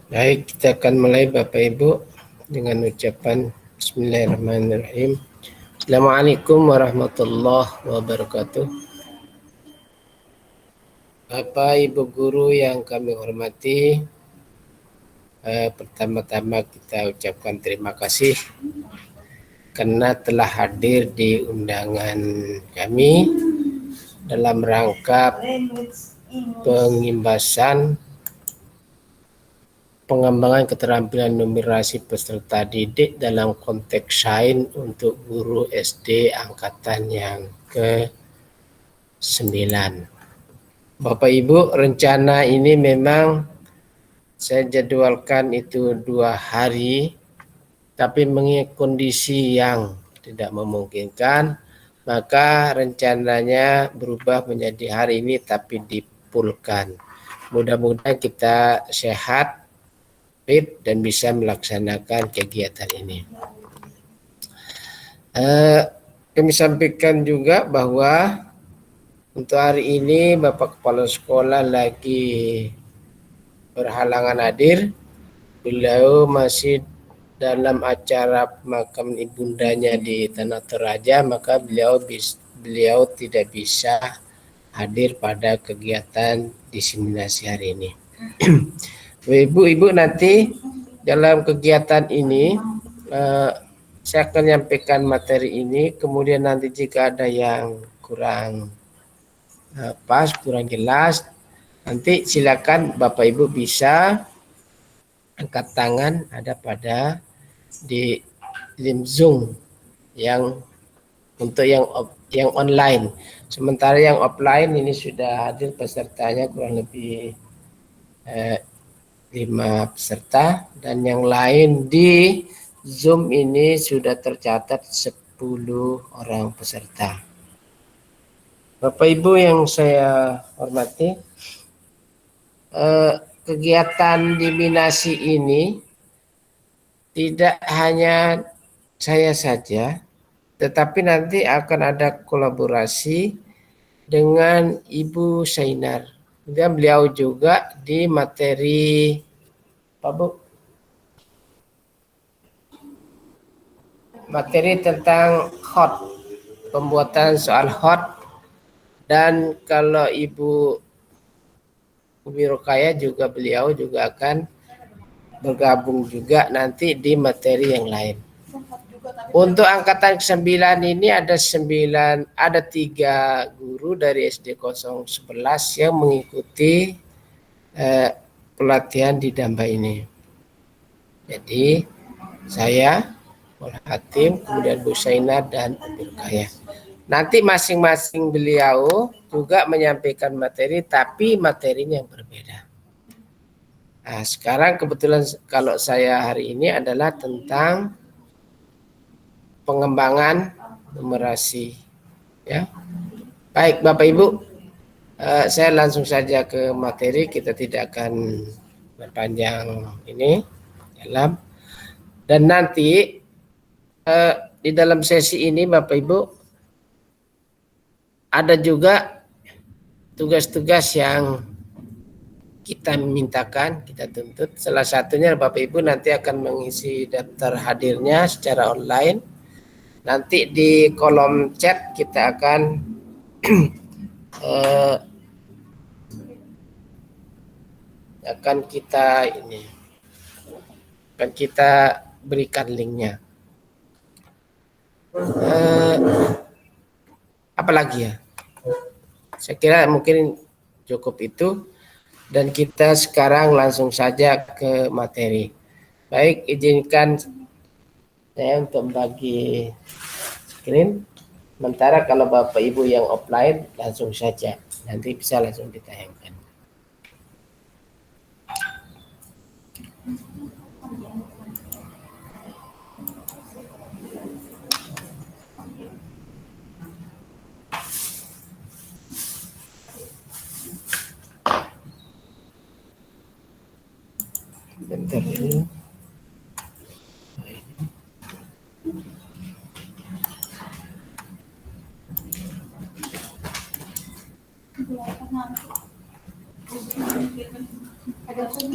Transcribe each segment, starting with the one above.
Baik, kita akan mulai Bapak Ibu dengan ucapan Bismillahirrahmanirrahim. Assalamualaikum warahmatullahi wabarakatuh. Bapak Ibu guru yang kami hormati, pertama-tama kita ucapkan terima kasih karena telah hadir di undangan kami dalam rangka pengimbasan pengembangan keterampilan numerasi peserta didik dalam konteks sains untuk guru SD angkatan yang ke-9. Bapak Ibu, rencana ini memang saya jadwalkan itu 2 hari, tapi mengingat kondisi yang tidak memungkinkan, maka rencananya berubah menjadi hari ini tapi dipulkan. Mudah-mudahan kita sehat, fit, dan bisa melaksanakan kegiatan ini. Kami sampaikan juga bahwa untuk hari ini Bapak Kepala Sekolah lagi berhalangan hadir. Beliau masih dalam acara pemakaman ibundanya di Tanah Toraja, maka beliau tidak bisa hadir pada kegiatan diseminasi hari ini. Ibu-ibu, nanti dalam kegiatan ini saya akan menyampaikan materi ini, kemudian nanti jika ada yang kurang pas, kurang jelas, nanti silakan Bapak Ibu bisa angkat tangan ada pada di link Zoom yang untuk yang online. Sementara yang offline ini sudah hadir pesertanya kurang lebih 5 peserta, dan yang lain di Zoom ini sudah tercatat 10 orang peserta. Bapak Ibu yang saya hormati, kegiatan diminasi ini tidak hanya saya saja, tetapi nanti akan ada kolaborasi dengan Ibu Sainar. Dan beliau juga di materi apa Bu? Materi tentang hot, pembuatan soal hot. Dan kalau Ibu Umi Rokaya juga, beliau juga akan bergabung juga nanti di materi yang lain. Untuk angkatan ke-9 ini ada 3 guru dari SD 011 yang mengikuti pelatihan di Damba ini. Jadi saya, Maulana Hatim, kemudian Bu Sainar dan Umi Rokaya. Nanti masing-masing beliau juga menyampaikan materi, tapi materinya yang berbeda. Nah, sekarang kebetulan kalau saya hari ini adalah tentang pengembangan numerasi. Ya, baik Bapak Ibu, saya langsung saja ke materi. Kita tidak akan berpanjang ini dalam. Dan nanti di dalam sesi ini Bapak Ibu ada juga tugas-tugas yang kita mintakan, kita tuntut. Salah satunya Bapak Ibu nanti akan mengisi daftar hadirnya secara online. Nanti di kolom chat kita akan kita berikan linknya. Apalagi ya? Saya kira mungkin cukup itu. Dan kita sekarang langsung saja ke materi. Baik, izinkan saya untuk bagi screen. Sementara kalau Bapak Ibu yang offline langsung saja, nanti bisa langsung ditayangkan. Bentar dulu.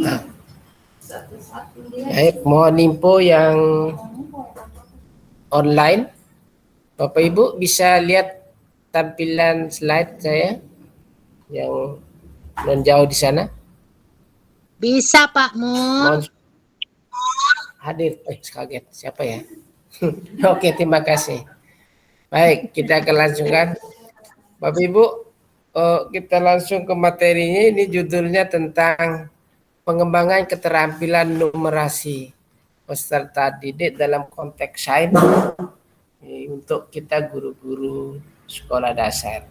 Nah, Baik, mohon info yang online. Bapak Ibu bisa lihat tampilan slide saya yang menjauh di sana. Bisa Pak Mur. Mohon hadir. Kaget siapa ya? Oke, terima kasih. Baik, kita akan langsungkan. Bapak Ibu, kita langsung ke materinya. Ini judulnya tentang pengembangan keterampilan numerasi peserta didik dalam konteks sains untuk kita guru-guru sekolah dasar.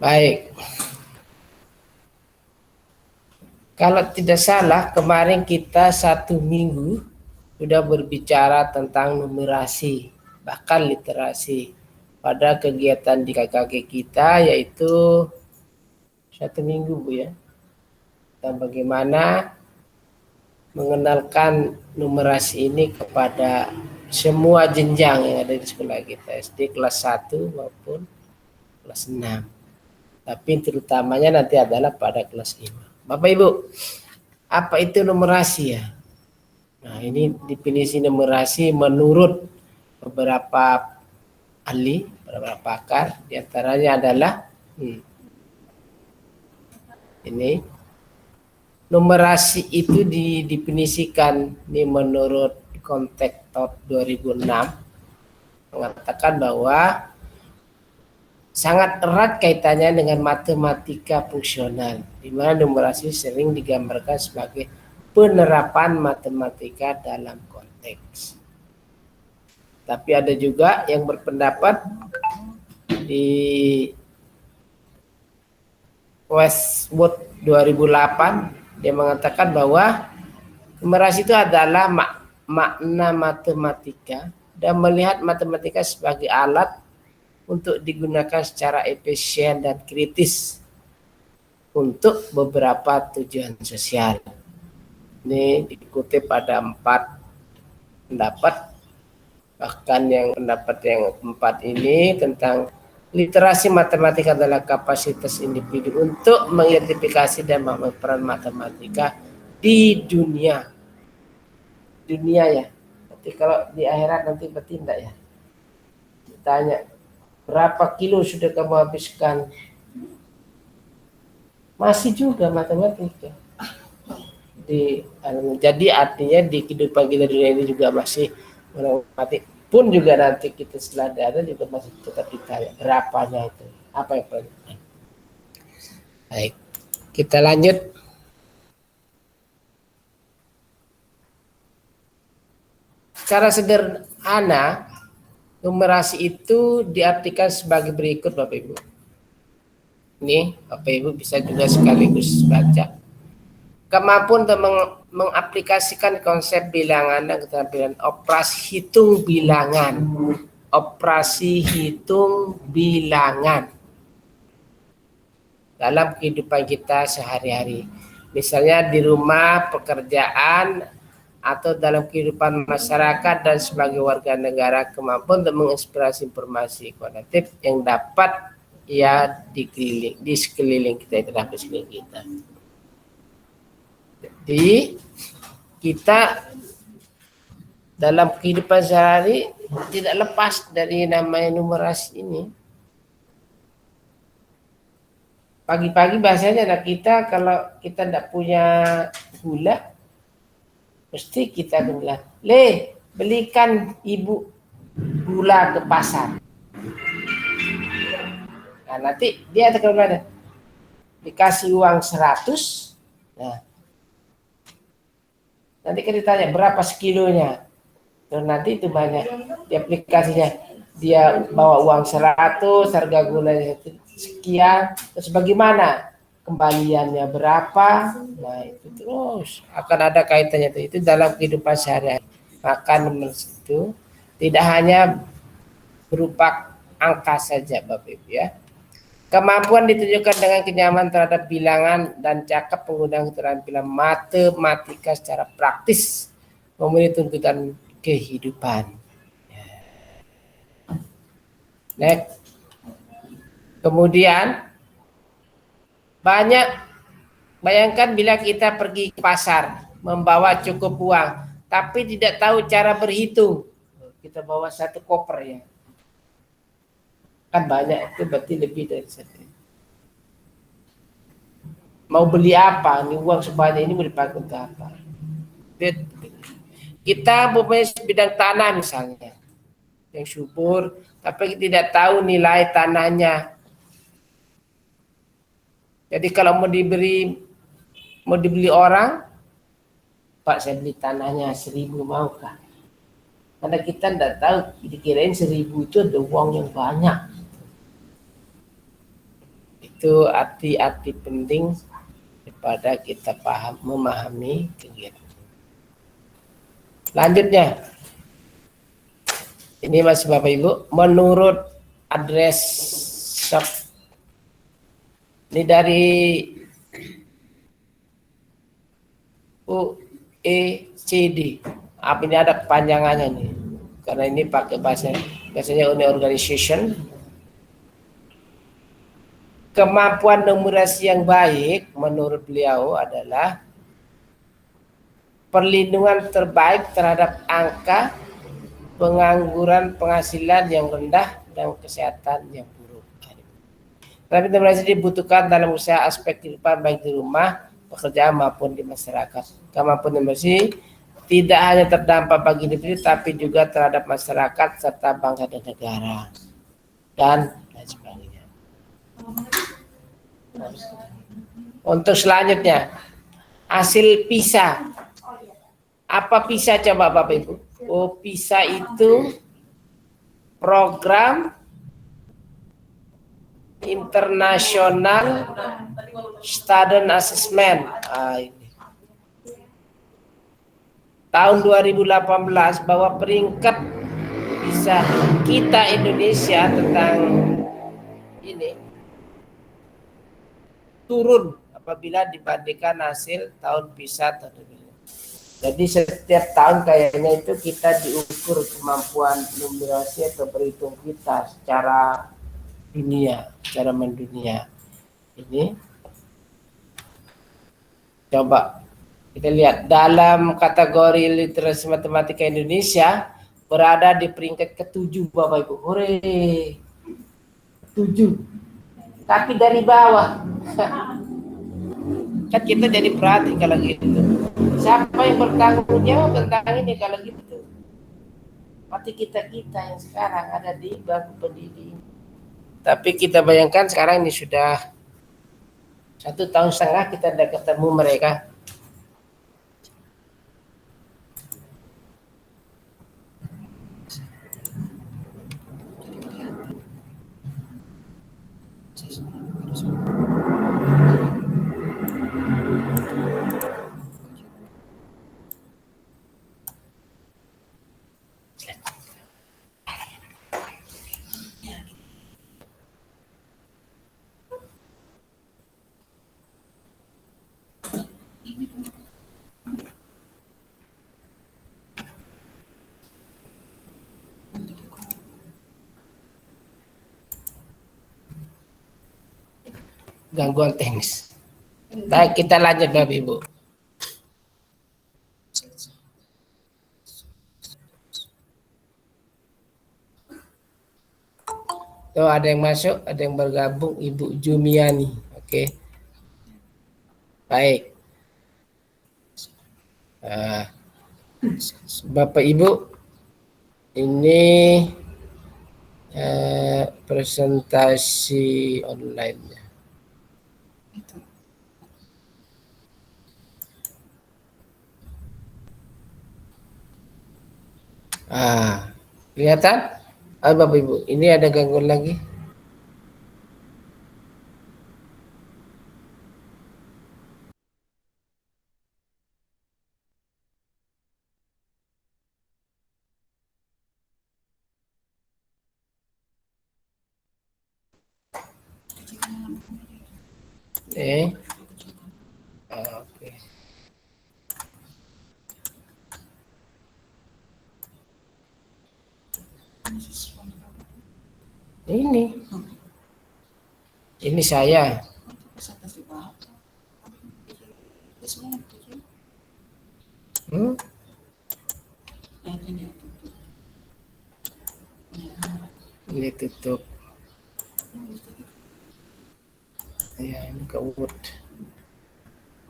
Baik. Kalau tidak salah, kemarin kita 1 minggu sudah berbicara tentang numerasi, bahkan literasi pada kegiatan di KKG kita, yaitu 1 minggu Bu ya. Dan bagaimana mengenalkan numerasi ini kepada semua jenjang yang ada di sekolah kita, SD kelas 1 maupun kelas 6. Tapi terutamanya nanti adalah pada kelas 5. Bapak Ibu, apa itu numerasi ya? Nah, ini definisi numerasi menurut beberapa ahli, beberapa pakar, diantaranya adalah ini. Numerasi itu didefinisikan ini menurut konteks tahun 2006 mengatakan bahwa sangat erat kaitannya dengan matematika fungsional, di mana numerasi sering digambarkan sebagai penerapan matematika dalam konteks. Tapi ada juga yang berpendapat di Westwood 2008, dia mengatakan bahwa numerasi itu adalah makna matematika dan melihat matematika sebagai alat untuk digunakan secara efisien dan kritis untuk beberapa tujuan sosial. Ini dikutip pada 4 pendapat, bahkan yang pendapat yang 4 ini tentang literasi matematika adalah kapasitas individu untuk mengidentifikasi dan memahami peran matematika di dunia ya. Nanti kalau di akhirat nanti bertindak ya. Ditanya, berapa kilo sudah kamu habiskan? Masih juga matematika. Jadi artinya di kehidupan kita dunia ini juga masih matematik. Pun juga nanti kita setelah ada juga masih tetap ditanya berapanya itu. Apa yang paling penting? Baik, kita lanjut. Secara sederhana, numerasi itu diartikan sebagai berikut Bapak Ibu. Ini Bapak Ibu bisa juga sekaligus baca. Kemampuan untuk mengaplikasikan konsep bilangan dan keterampilan operasi hitung bilangan. Operasi hitung bilangan dalam kehidupan kita sehari-hari. Misalnya di rumah, pekerjaan, atau dalam kehidupan masyarakat dan sebagai warga negara, kemampuan untuk menginspirasi informasi kualitatif yang dapat ya di sekeliling kita, itu di sekeliling kita. Jadi kita dalam kehidupan sehari tidak lepas dari namanya numerasi ini. Pagi-pagi biasanya anak kita kalau kita tidak punya gula, mesti kita bilang, "Le, belikan ibu gula ke pasar." Nah, nanti dia akan kemana? Dikasih uang 100. Nah, nanti kita ditanya berapa sekilonya. Terus nanti itu banyak di aplikasinya. Dia bawa uang 100, harga gulanya sekian. Terus bagaimana? kembaliannya berapa. Nah, itu terus akan ada kaitannya itu dalam kehidupan sehari-hari. Maka nomor itu tidak hanya berupa angka saja Bapak Ibu ya. Kemampuan ditunjukkan dengan kenyamanan terhadap bilangan dan cakap penggunaan keterampilan matematika secara praktis memenuhi tuntutan kehidupan. Next. Kemudian bayangkan bila kita pergi ke pasar membawa cukup uang tapi tidak tahu cara berhitung. Kita bawa satu koper ya. Kan banyak, itu berarti lebih dari satu. Mau beli apa? Ini uang sebanyak ini mau dipakai untuk apa? Kita punya bidang tanah misalnya yang subur, tapi tidak tahu nilai tanahnya. Jadi kalau mau dibeli orang, Pak saya beli tanahnya 1.000 maukah? Karena kita tidak tahu, dikirain 1.000 itu ada uang yang banyak. Itu arti-arti penting daripada kita memahami kegiatan. Lanjutnya, ini Mas Bapak Ibu, menurut address shop ini dari OECD. Apa ini ada kepanjangannya nih? Karena ini pakai biasanya Union Organization. Kemampuan numerasi yang baik menurut beliau adalah perlindungan terbaik terhadap angka, pengangguran, penghasilan yang rendah, dan kesehatan yang buruk. Tapi numerasi dibutuhkan dalam usaha aspek kehidupan baik di rumah, pekerjaan maupun di masyarakat. Kemampuan numerasi tidak hanya terdampak bagi individu, tapi juga terhadap masyarakat serta bangsa dan negara dan lain sebagainya. Untuk selanjutnya, hasil PISA. Apa PISA coba Bapak Ibu? Oh, PISA itu program internasional student assessment. Ini. Tahun 2018 bahwa peringkat PISA kita Indonesia tentang ini turun apabila dibandingkan hasil tahun PISA tahun 2015. Jadi setiap tahun kayaknya itu kita diukur kemampuan numerasi atau berhitung kita secara dunia, secara mendunia. Ini coba kita lihat dalam kategori literasi matematika Indonesia berada di peringkat ke-7 Bapak Ibu. Hore. 7. Tapi dari bawah. Kan kita jadi perhati kalau gitu. Siapa yang bertanggung jawab tentang ini kalau gitu? Pasti kita yang sekarang ada di bangku pendidik. Tapi kita bayangkan sekarang ini sudah 1,5 tahun kita tidak ketemu mereka. Gangguan teknis. Baik, kita lanjut Bapak Ibu. Tuh ada yang masuk, ada yang bergabung, Ibu Jumiani. Oke. Baik. Bapak Ibu, ini presentasi online. Kelihatan? Bapak Ibu, ini ada gangguan lagi. Oke. Ini saya. Ini tutup. Ya, ini ke Word.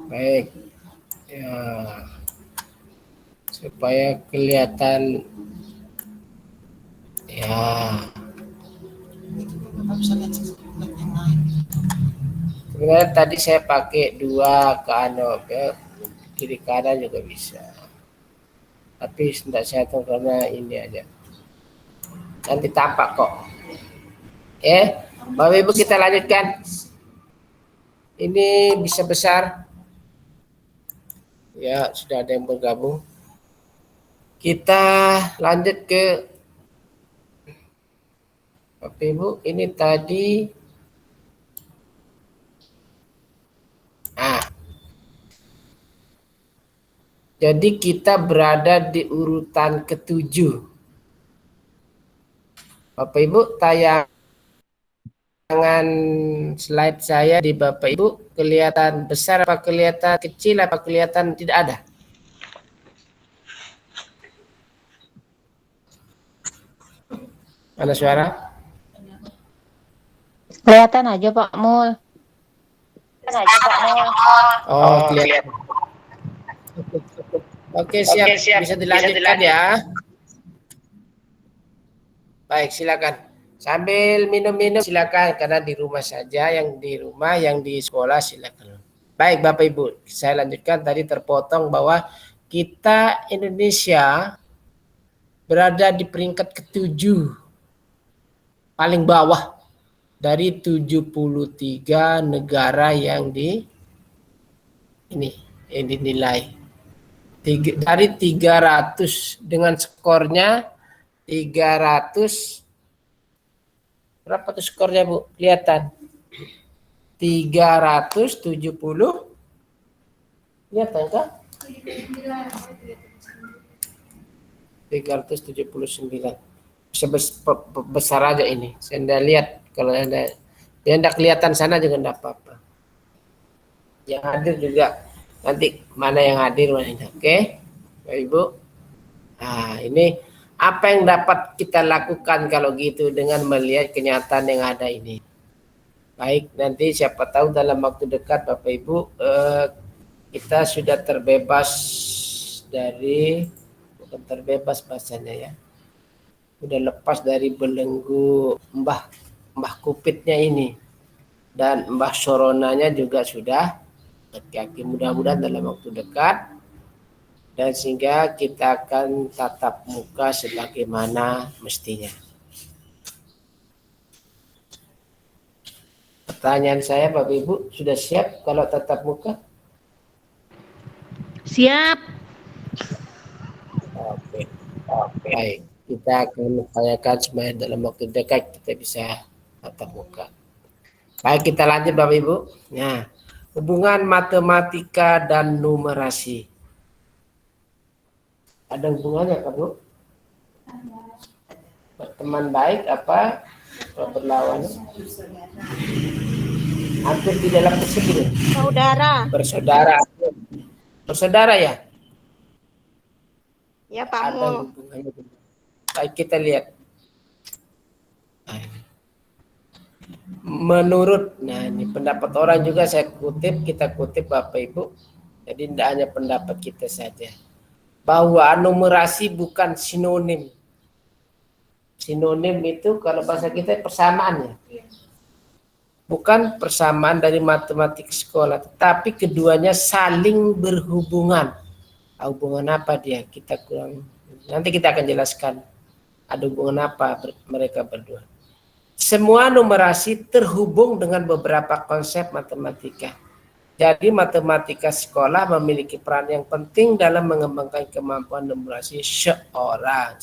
Baik. Ya. Supaya kelihatan. Ya. Sebenarnya tadi saya pakai 2 ke kiri kanan juga bisa. Tapi tidak saya tahu karena ini aja. Nanti tampak kok. Bapak Ibu kita lanjutkan. Ini bisa besar. Ya, sudah ada yang bergabung. Kita lanjut ke Bapak Ibu, ini tadi jadi kita berada di urutan ke-7. Bapak Ibu, tayangan slide saya di Bapak Ibu kelihatan besar apa kelihatan kecil apa kelihatan tidak ada? Mana suara? Kelihatan aja Pak Mul. Oh, kelihatan. Oke, siap. Bisa dilanjutkan ya. Baik, silakan. Sambil minum-minum silakan, karena di rumah saja, yang di rumah, yang di sekolah silakan. Baik Bapak Ibu, saya lanjutkan tadi terpotong bahwa kita Indonesia berada di peringkat ke-7 paling bawah dari 73 negara yang dinilai. Dari 300 dengan skornya 300 berapa tuh skornya Bu? Kelihatan 370 kelihatan kah? 379 besar aja ini. Saya tidak lihat kalau ada yang tidak kelihatan sana juga tidak apa-apa. Yang hadir juga nanti mana yang hadir mana ini. Oke, Bapak Ibu. Nah, ini apa yang dapat kita lakukan kalau gitu dengan melihat kenyataan yang ada ini. Baik, nanti siapa tahu dalam waktu dekat Bapak Ibu kita sudah terbebas dari, bukan terbebas bahasanya ya, sudah lepas dari belenggu mbah kupitnya ini, dan mbah soronanya juga sudah kaki. Mudah-mudahan dalam waktu dekat, dan sehingga kita akan tatap muka sebagaimana mestinya. Pertanyaan saya Bapak Ibu, sudah siap kalau tatap muka? Siap. Oke. Baik, kita akan upayakan supaya dalam waktu dekat kita bisa tatap muka. Baik, kita lanjut Bapak Ibu. Nah, hubungan matematika dan numerasi. Ada hubungannya kan Bu? Berteman baik apa berlawan? Hampir di dalam persegi. Saudara. Bersaudara ya? Ya Pak Mul. Baik, kita lihat. Menurut, nah ini pendapat orang juga kita kutip Bapak Ibu. Jadi tidak hanya pendapat kita saja. Bahwa numerasi bukan sinonim. Sinonim itu kalau bahasa kita persamaan ya. Bukan persamaan dari matematik sekolah, tetapi keduanya saling berhubungan. Hubungan apa dia? Nanti kita akan jelaskan ada hubungan apa mereka berdua. Semua numerasi terhubung dengan beberapa konsep matematika. Jadi matematika sekolah memiliki peran yang penting dalam mengembangkan kemampuan numerasi seseorang.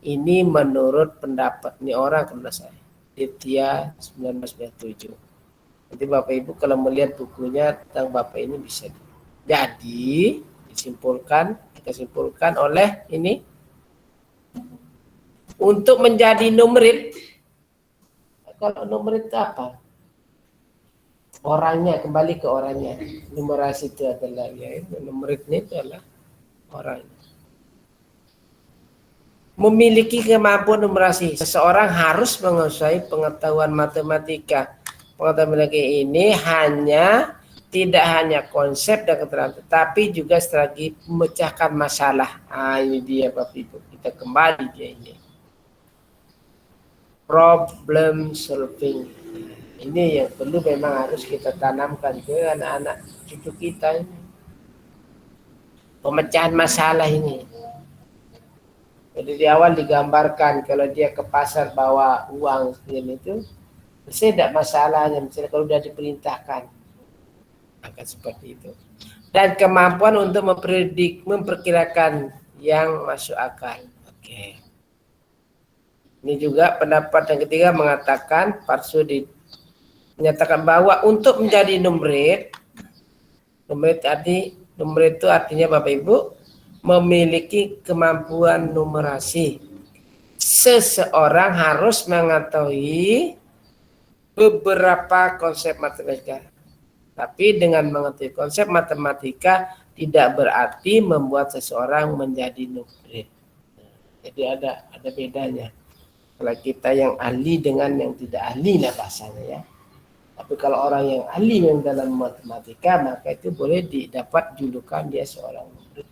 Ini menurut pendapat ini orang, karena saya Ditya 1997. Jadi Bapak Ibu kalau melihat bukunya tentang Bapak ini bisa. Jadi kita simpulkan oleh ini, untuk menjadi numerit, kalau numerit itu apa? Orangnya, kembali ke orangnya. Numerasi itu adalah, ya, numeritnya itu adalah orang. Memiliki kemampuan numerasi. Seseorang harus menguasai pengetahuan matematika. Pengetahuan matematika ini tidak hanya konsep dan keterangan, tetapi juga strategi memecahkan masalah. Ini dia Bapak Ibu. Kita kembali dia ini. Problem solving. Ini yang perlu memang harus kita tanamkan ke anak-anak cucu kita ini. Pemecahan masalah ini. Jadi di awal digambarkan kalau dia ke pasar bawa uang itu, tidak masalahnya. Misalnya kalau sudah diperintahkan, akan seperti itu. Dan kemampuan untuk memperkirakan yang masuk akal. Oke. Ini juga pendapat yang ketiga mengatakan, Parsudi menyatakan bahwa untuk menjadi numerit itu artinya Bapak Ibu memiliki kemampuan numerasi. Seseorang harus mengetahui beberapa konsep matematika. Tapi dengan mengetahui konsep matematika tidak berarti membuat seseorang menjadi numerit. Jadi ada bedanya. Kalau kita yang ahli dengan yang tidak ahli lah bahasanya, ya. Tapi kalau orang yang ahli dalam matematika, maka itu boleh didapat julukan dia seorang numerit.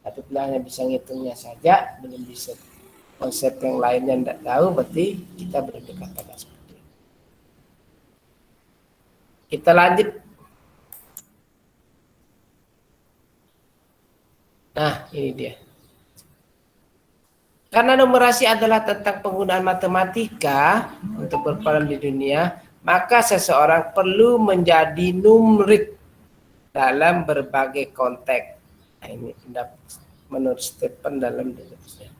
Tapi kalau hanya bisa ngitungnya saja, belum bisa konsep yang lainnya tidak tahu, berarti kita berdekat pada seperti itu. Kita lanjut. Nah, ini dia. Karena numerasi adalah tentang penggunaan matematika untuk berperan di dunia, maka seseorang perlu menjadi numerit dalam berbagai konteks. Nah, ini menurut Stephen dalam tulisnya.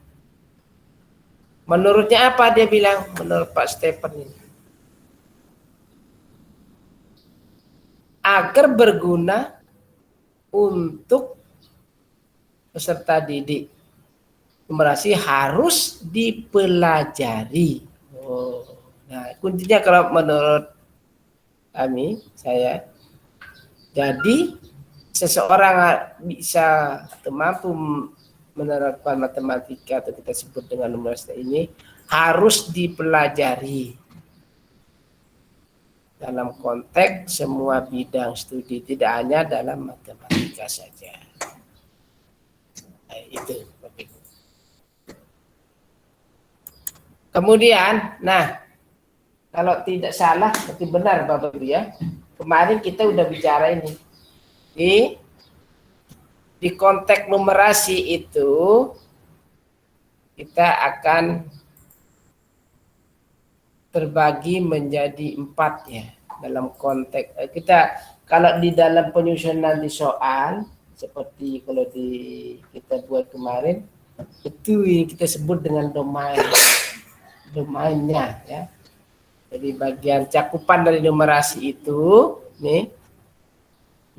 Menurutnya apa dia bilang? Menurut Pak Stephen ini, agar berguna untuk peserta didik, numerasi harus dipelajari. Nah, kuncinya kalau menurut saya, jadi seseorang bisa atau mampu menerapkan matematika atau kita sebut dengan numerasi ini harus dipelajari dalam konteks semua bidang studi, tidak hanya dalam matematika saja. Nah, itu. Kemudian, kalau tidak salah, berarti benar Bapak Ibu ya. Kemarin kita udah bicara ini. Di konteks numerasi itu kita akan terbagi menjadi 4 ya. Dalam konteks kita, kalau di dalam penyusunan di soal seperti kalau kita buat kemarin, itu kita sebut dengan domainnya ya. Jadi bagian cakupan dari numerasi itu nih,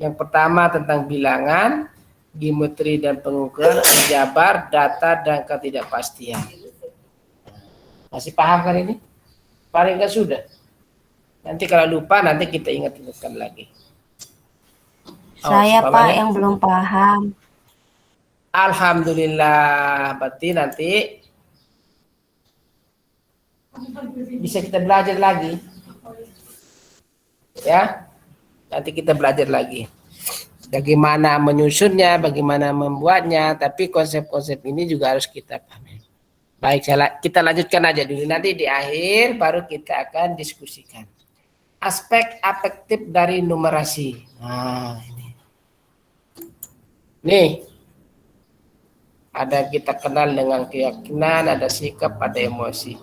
yang pertama tentang bilangan, geometri dan pengukuran, aljabar, data dan ketidakpastian. Masih paham kan ini? Paling enggak sudah. Nanti kalau lupa nanti kita ingat-ingatkan lagi. Saya Pak yang belum paham. Alhamdulillah, berarti nanti bisa kita belajar lagi. Ya. Nanti kita belajar lagi. Bagaimana menyusunnya, bagaimana membuatnya, tapi konsep-konsep ini juga harus kita pahami. Baik, kita lanjutkan aja dulu. Nanti di akhir baru kita akan diskusikan. Aspek afektif dari numerasi. Nah, ini. Nih. Ada kita kenal dengan keyakinan, ada sikap, ada emosi.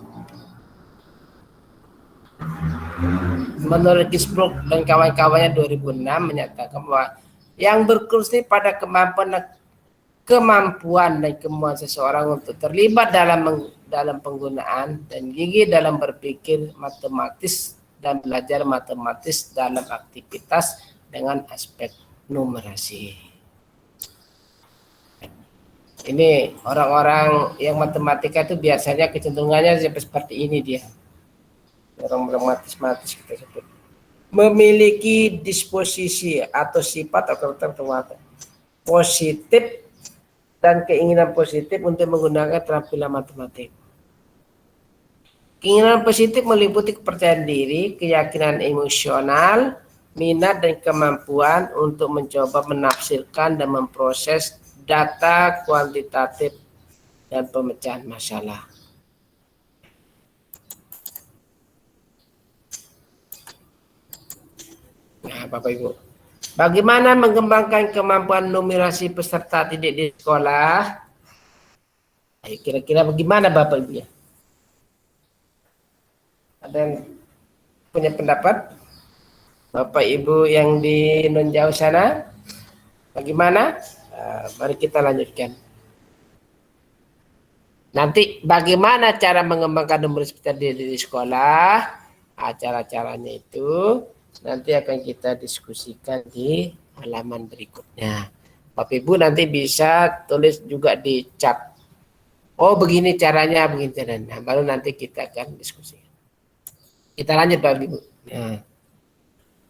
Menurut Gisbrook dan kawan-kawannya 2006 menyatakan bahwa yang berkursi pada kemampuan dan kemampuan seseorang untuk terlibat dalam penggunaan dan gigih dalam berpikir matematis dan belajar matematis dalam aktivitas dengan aspek numerasi. Ini orang-orang yang matematika itu biasanya kecenderungannya seperti ini dia. Orang-orang matematis kita sebut. Memiliki disposisi atau sifat atau karakter positif dan keinginan positif untuk menggunakan keterampilan matematik. Keinginan positif meliputi kepercayaan diri, keyakinan emosional, minat dan kemampuan untuk mencoba menafsirkan dan memproses data kuantitatif dan pemecahan masalah. Nah, Bapak Ibu, bagaimana mengembangkan kemampuan numerasi peserta didik di sekolah? Kira-kira bagaimana Bapak Ibu ya? Ada yang punya pendapat? Bapak Ibu yang di non jauh sana, bagaimana? Mari kita lanjutkan. Nanti bagaimana cara mengembangkan numerasi peserta didik di sekolah? Cara-caranya itu nanti akan kita diskusikan di halaman berikutnya. Bapak Ibu nanti bisa tulis juga di chat. Oh begini caranya, begini caranya. Nah, baru nanti kita akan diskusikan. Kita lanjut Bapak Ibu. Nah,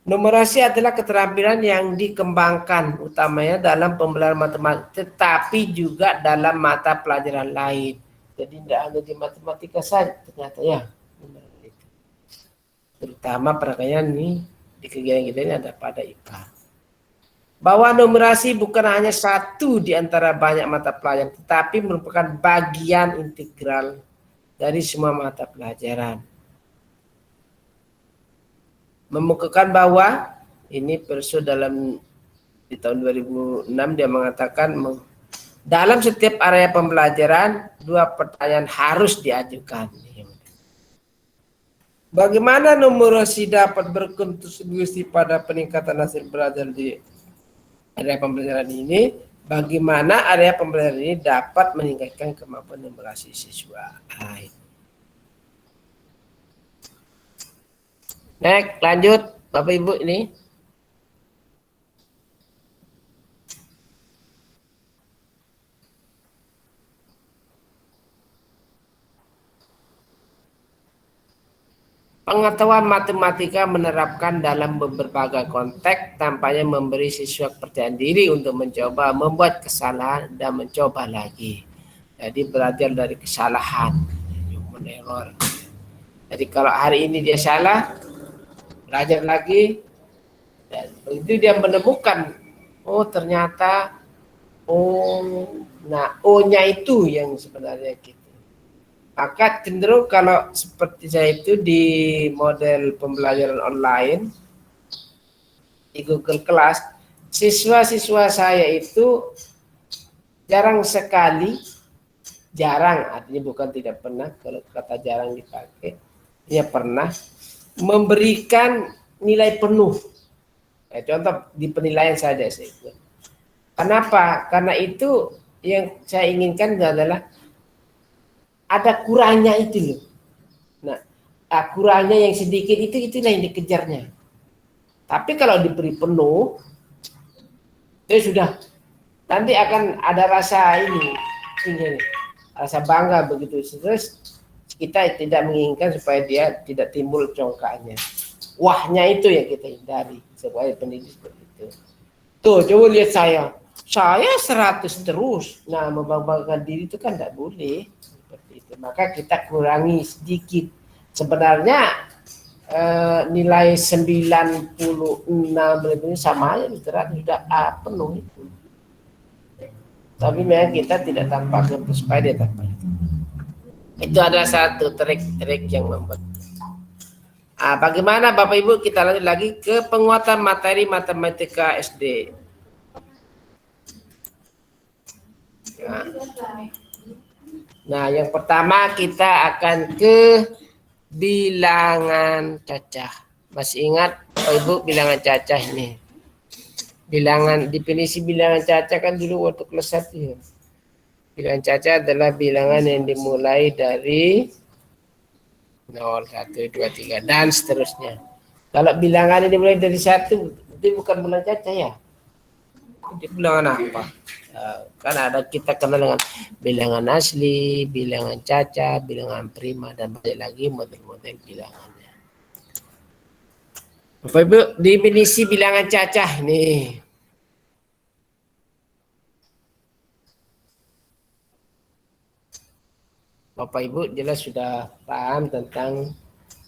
numerasi adalah keterampilan yang dikembangkan utamanya dalam pembelajaran matematika, tetapi juga dalam mata pelajaran lain. Jadi tidak hanya di matematika saja ternyata ya. Terutama perkayaan nih di kegiatan kita ini ada pada IPA. Bahwa numerasi bukan hanya satu di antara banyak mata pelajaran, tetapi merupakan bagian integral dari semua mata pelajaran. Memukakan bahwa ini Perso dalam di tahun 2006 dia mengatakan dalam setiap area pembelajaran 2 pertanyaan harus diajukan. Bagaimana numerasi dapat berkontribusi pada peningkatan hasil belajar di area pembelajaran ini? Bagaimana area pembelajaran ini dapat meningkatkan kemampuan numerasi siswa? Next, lanjut Bapak Ibu ini. Pengetahuan matematika menerapkan dalam berbagai konteks tampaknya memberi siswa kepercayaan diri untuk mencoba membuat kesalahan dan mencoba lagi. Jadi belajar dari kesalahan, human error. Jadi kalau hari ini dia salah, belajar lagi, dan itu dia menemukan, oh ternyata, O-nya itu yang sebenarnya gitu. Maka cenderung kalau seperti saya itu di model pembelajaran online di Google Class, siswa-siswa saya itu jarang sekali, artinya bukan tidak pernah, kalau kata jarang dipakai, dia pernah memberikan nilai penuh. Contoh di penilaian saja saya ikut. Kenapa? Karena itu yang saya inginkan adalah ada kurangnya itu loh. Nah, kurangnya yang sedikit itulah yang dikejarnya. Tapi kalau diberi penuh, itu sudah nanti akan ada rasa ini, rasa bangga begitu. Terus kita tidak menginginkan supaya dia tidak timbul congkaknya. Wahnya itu yang kita hindari supaya pendidik seperti itu. Tuh, coba lihat saya 100 terus. Nah, membanggakan diri itu kan tidak boleh. Maka kita kurangi sedikit. Sebenarnya nilai 96 ini sama aja literat sudah penuh itu. Tapi memang kita tidak tampakkan supaya dia tampak. Itu adalah satu trik-trik yang membuat. Bagaimana Bapak Ibu, kita lanjut lagi ke penguatan materi matematika SD. Nah, yang pertama kita akan ke bilangan cacah. Masih ingat Bapak Ibu bilangan cacah ini? Bilangan, definisi bilangan cacah kan dulu waktu kelas 1 ya. Bilangan cacah adalah bilangan yang dimulai dari 0, 1, 2, 3 dan seterusnya. Kalau bilangan ini mulai dari 1, itu bukan bilangan caca ya. Itu bilangan apa? Kan ada kita kenal dengan bilangan asli, bilangan caca, bilangan prima, dan banyak lagi model-model bilangannya. Bapak Ibu, definisi bilangan cacah nih. Bapak Ibu jelas sudah paham tentang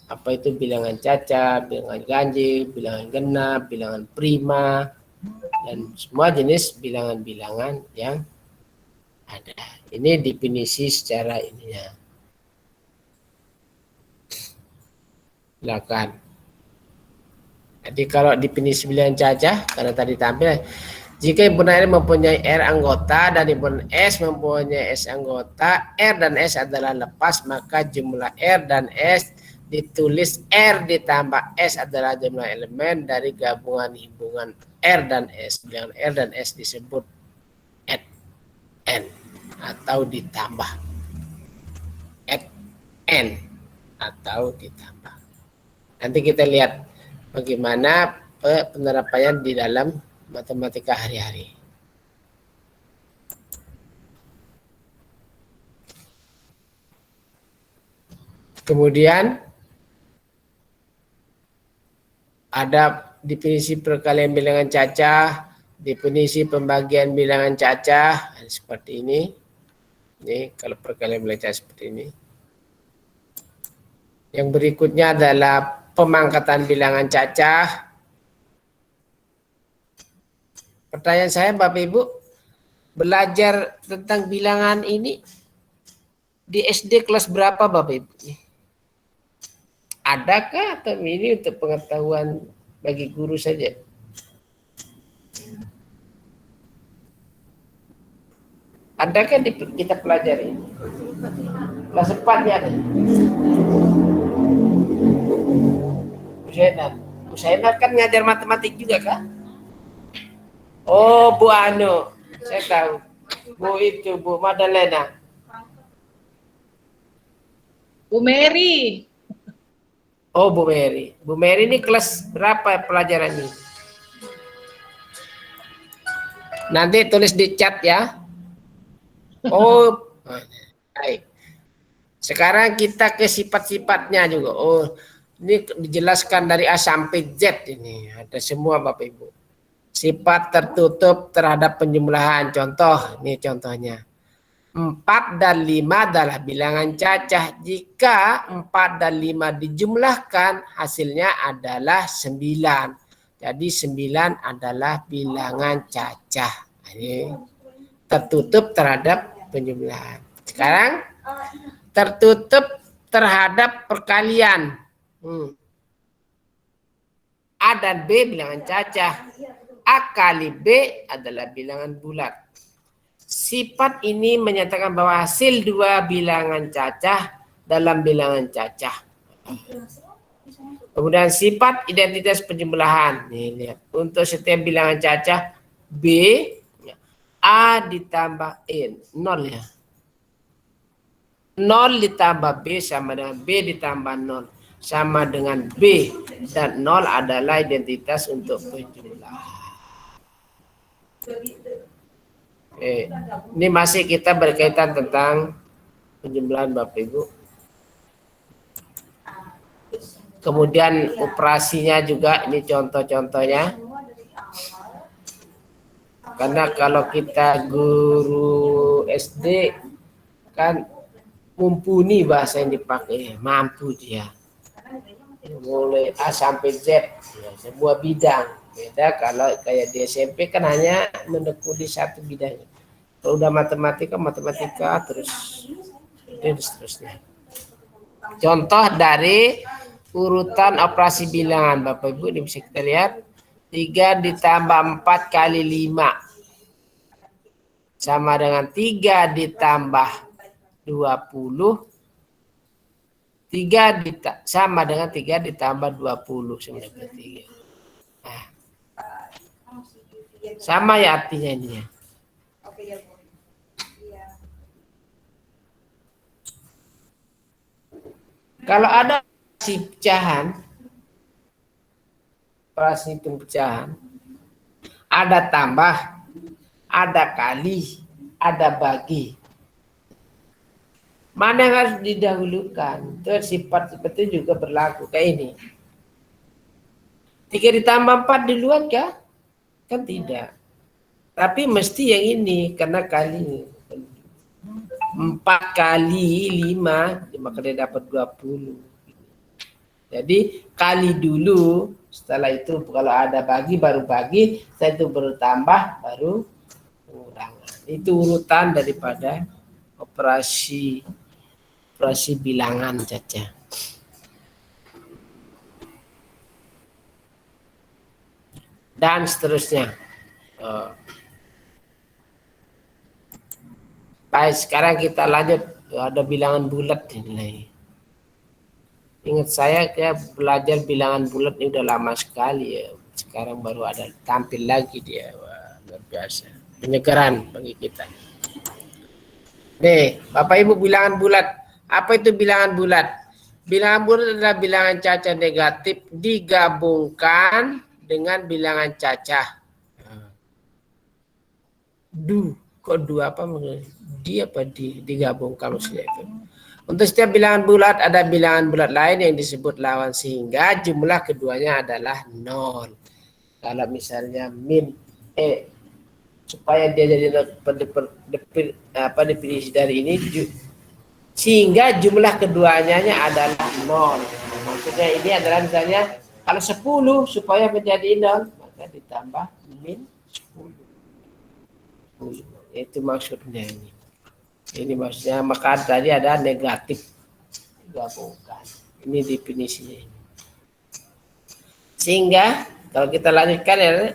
apa itu bilangan caca, bilangan ganjil, bilangan genap, bilangan prima, dan semua jenis bilangan-bilangan yang ada. Ini definisi secara ininya. Silakan. Jadi kalau definisi bilangan cacah, karena tadi tampil, jika himpunan R mempunyai R anggota dan himpunan S mempunyai S anggota, R dan S adalah lepas, maka jumlah R dan S ditulis R ditambah S adalah jumlah elemen dari gabungan hubungan R dan S. Bilangan R dan S disebut N atau ditambah. N atau ditambah. Nanti kita lihat bagaimana penerapannya di dalam matematika hari-hari. Kemudian ada definisi perkalian bilangan cacah, definisi pembagian bilangan cacah seperti ini. Ini kalau perkalian bilangan cacah seperti ini. Yang berikutnya adalah pemangkatan bilangan cacah. Pertanyaan saya Bapak Ibu, belajar tentang bilangan ini di SD kelas berapa Bapak Ibu? Adakah atau ini untuk pengetahuan bagi guru saja? Adakah kita pelajari? Kelas 4 ya ada? Bu Zainab kan ngajar matematik juga kan? Oh, Bu Anu, saya tahu. Bu itu, Bu Madalena. Bu Mary. Oh, Bu Mary. Bu Mary ini kelas berapa pelajarannya? Nanti tulis di chat ya. Oh, baik. Sekarang kita ke sifat-sifatnya juga. Oh, ini dijelaskan dari A sampai Z ini. Ada semua Bapak Ibu. Sifat tertutup terhadap penjumlahan. Contoh, ini contohnya. 4 dan 5 adalah bilangan cacah. Jika 4 dan 5 dijumlahkan, hasilnya adalah 9. Jadi 9 adalah bilangan cacah. Ini tertutup terhadap penjumlahan. Sekarang tertutup terhadap perkalian. A dan B bilangan cacah. A kali B adalah bilangan bulat. Sifat ini menyatakan bahwa hasil dua bilangan cacah dalam bilangan cacah. Kemudian sifat identitas penjumlahan. Nih, lihat. Untuk setiap bilangan cacah B, A ditambah N, 0 ya. 0 ditambah B sama dengan B ditambah 0. Sama dengan B. Dan 0 adalah identitas untuk penjumlahan. Ini masih kita berkaitan tentang penjumlahan Bapak Ibu. Kemudian operasinya juga, ini contoh-contohnya. Karena kalau kita guru SD kan mumpuni bahasa yang dipakai, mampu dia. Mulai A sampai Z, ya, sebuah bidang. Beda kalau kayak di SMP kan hanya menekuni satu bidang. Kalau udah matematika terus dan seterusnya. Contoh dari urutan operasi bilangan Bapak Ibu, ini bisa kita lihat. 3 ditambah 4 kali 5 sama dengan 3 ditambah 20. 3 sama dengan 3 ditambah 20 sama dengan 3. Nah, sama ya artinya ini ya. Kalau ada operasi pecahan, ada tambah, ada kali, ada bagi. Mana yang harus didahulukan? Itu sifat-sifat itu juga berlaku kayak ini. 3 ditambah 4 duluan kah? Kan tidak. Tapi mesti yang ini karena kali 4 kali 5 maka dia dapat 20. Jadi kali dulu, setelah itu kalau ada bagi baru bagi, setelah itu bertambah baru pengurangan. Itu urutan daripada operasi bilangan Caca. Dan seterusnya. Baik, sekarang kita lanjut. Ada bilangan bulat ini. Ingat saya belajar bilangan bulat ini udah lama sekali ya. Sekarang baru ada tampil lagi dia. Wah, luar biasa. Penyegaran bagi kita. Nih, Bapak Ibu bilangan bulat. Apa itu bilangan bulat? Bilangan bulat adalah bilangan cacah negatif digabungkan dengan bilangan cacah. Kok dua apa? Digabungkan maksudnya itu. Untuk setiap bilangan bulat ada bilangan bulat lain yang disebut lawan sehingga jumlah keduanya adalah 0. Kalau misalnya min supaya dia jadi definisi dari ini sehingga jumlah keduanya adalah 0. Maksudnya ini adalah misalnya kalau 10 supaya menjadi 0 maka ditambah min 10. Itu maksudnya ini. Ini maksudnya maka tadi ada negatif digabungkan. Ini definisinya. Sehingga kalau kita lanjutkan ya,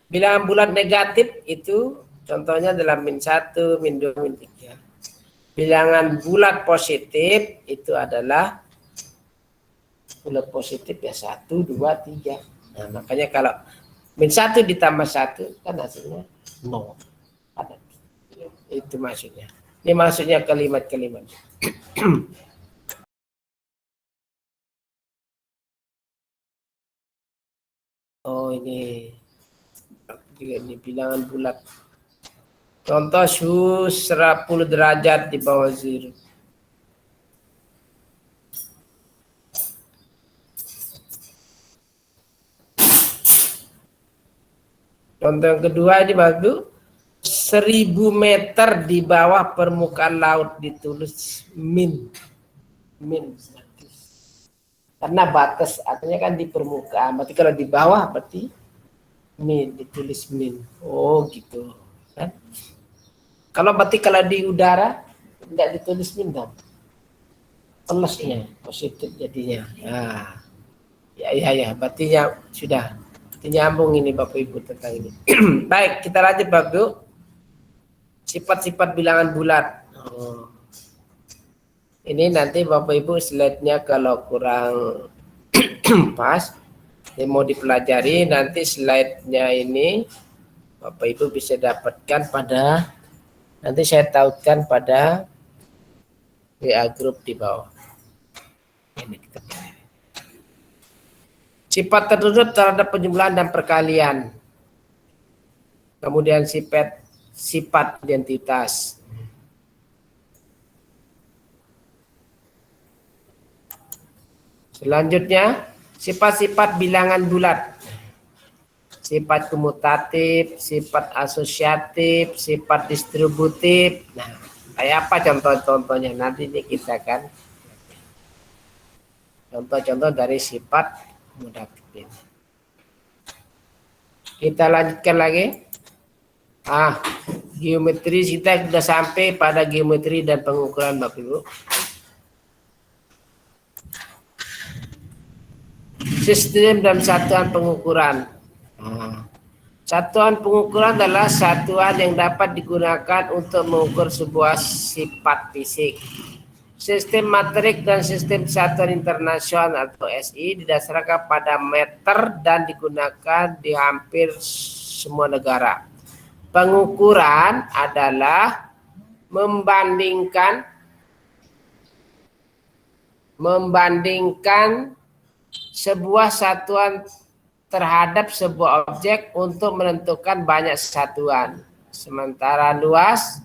bilangan bulat negatif itu contohnya adalah min 1, min 2, min 3. Bilangan bulat positif itu adalah bulat positif ya 1, 2, 3. Nah, makanya kalau min 1 ditambah 1 kan hasilnya 0. Itu maksudnya. Ini maksudnya kalimat-kalimat. Oh ini juga ini bilangan bulat. Contoh suhu 10 derajat di bawah 0. Contoh yang kedua ini bagus. 1000 meter di bawah permukaan laut ditulis min. Karena batas artinya kan di permukaan. Berarti kalau di bawah berarti min, ditulis min. Oh gitu. Kan? Kalau di udara tidak ditulis min dong. Plusnya positif jadinya. Nah, ya. Berarti ya sudah. Nyambung ini Bapak Ibu tentang ini. Baik, kita lanjut Bapak Ibu. Sifat-sifat bilangan bulat. Ini nanti Bapak Ibu slide-nya kalau kurang pas, mau dipelajari nanti slide-nya ini Bapak Ibu bisa dapatkan pada, nanti saya tautkan pada WA group di bawah. Ini kita sifat tertutup terhadap penjumlahan dan perkalian. Kemudian sifat identitas. Selanjutnya, sifat-sifat bilangan bulat. Sifat komutatif, sifat asosiatif, sifat distributif. Nah, kayak apa contoh-contohnya? Nanti ini kita kan contoh-contoh dari sifat komutatif. Kita lanjutkan lagi. Geometri kita sudah sampai pada geometri dan pengukuran Bapak Ibu. Sistem dan satuan pengukuran. Satuan pengukuran adalah satuan yang dapat digunakan untuk mengukur sebuah sifat fisik. Sistem matrik dan sistem satuan internasional atau SI didasarkan pada meter dan digunakan di hampir semua negara. Pengukuran adalah membandingkan membandingkan sebuah satuan terhadap sebuah objek untuk menentukan banyak satuan. Sementara luas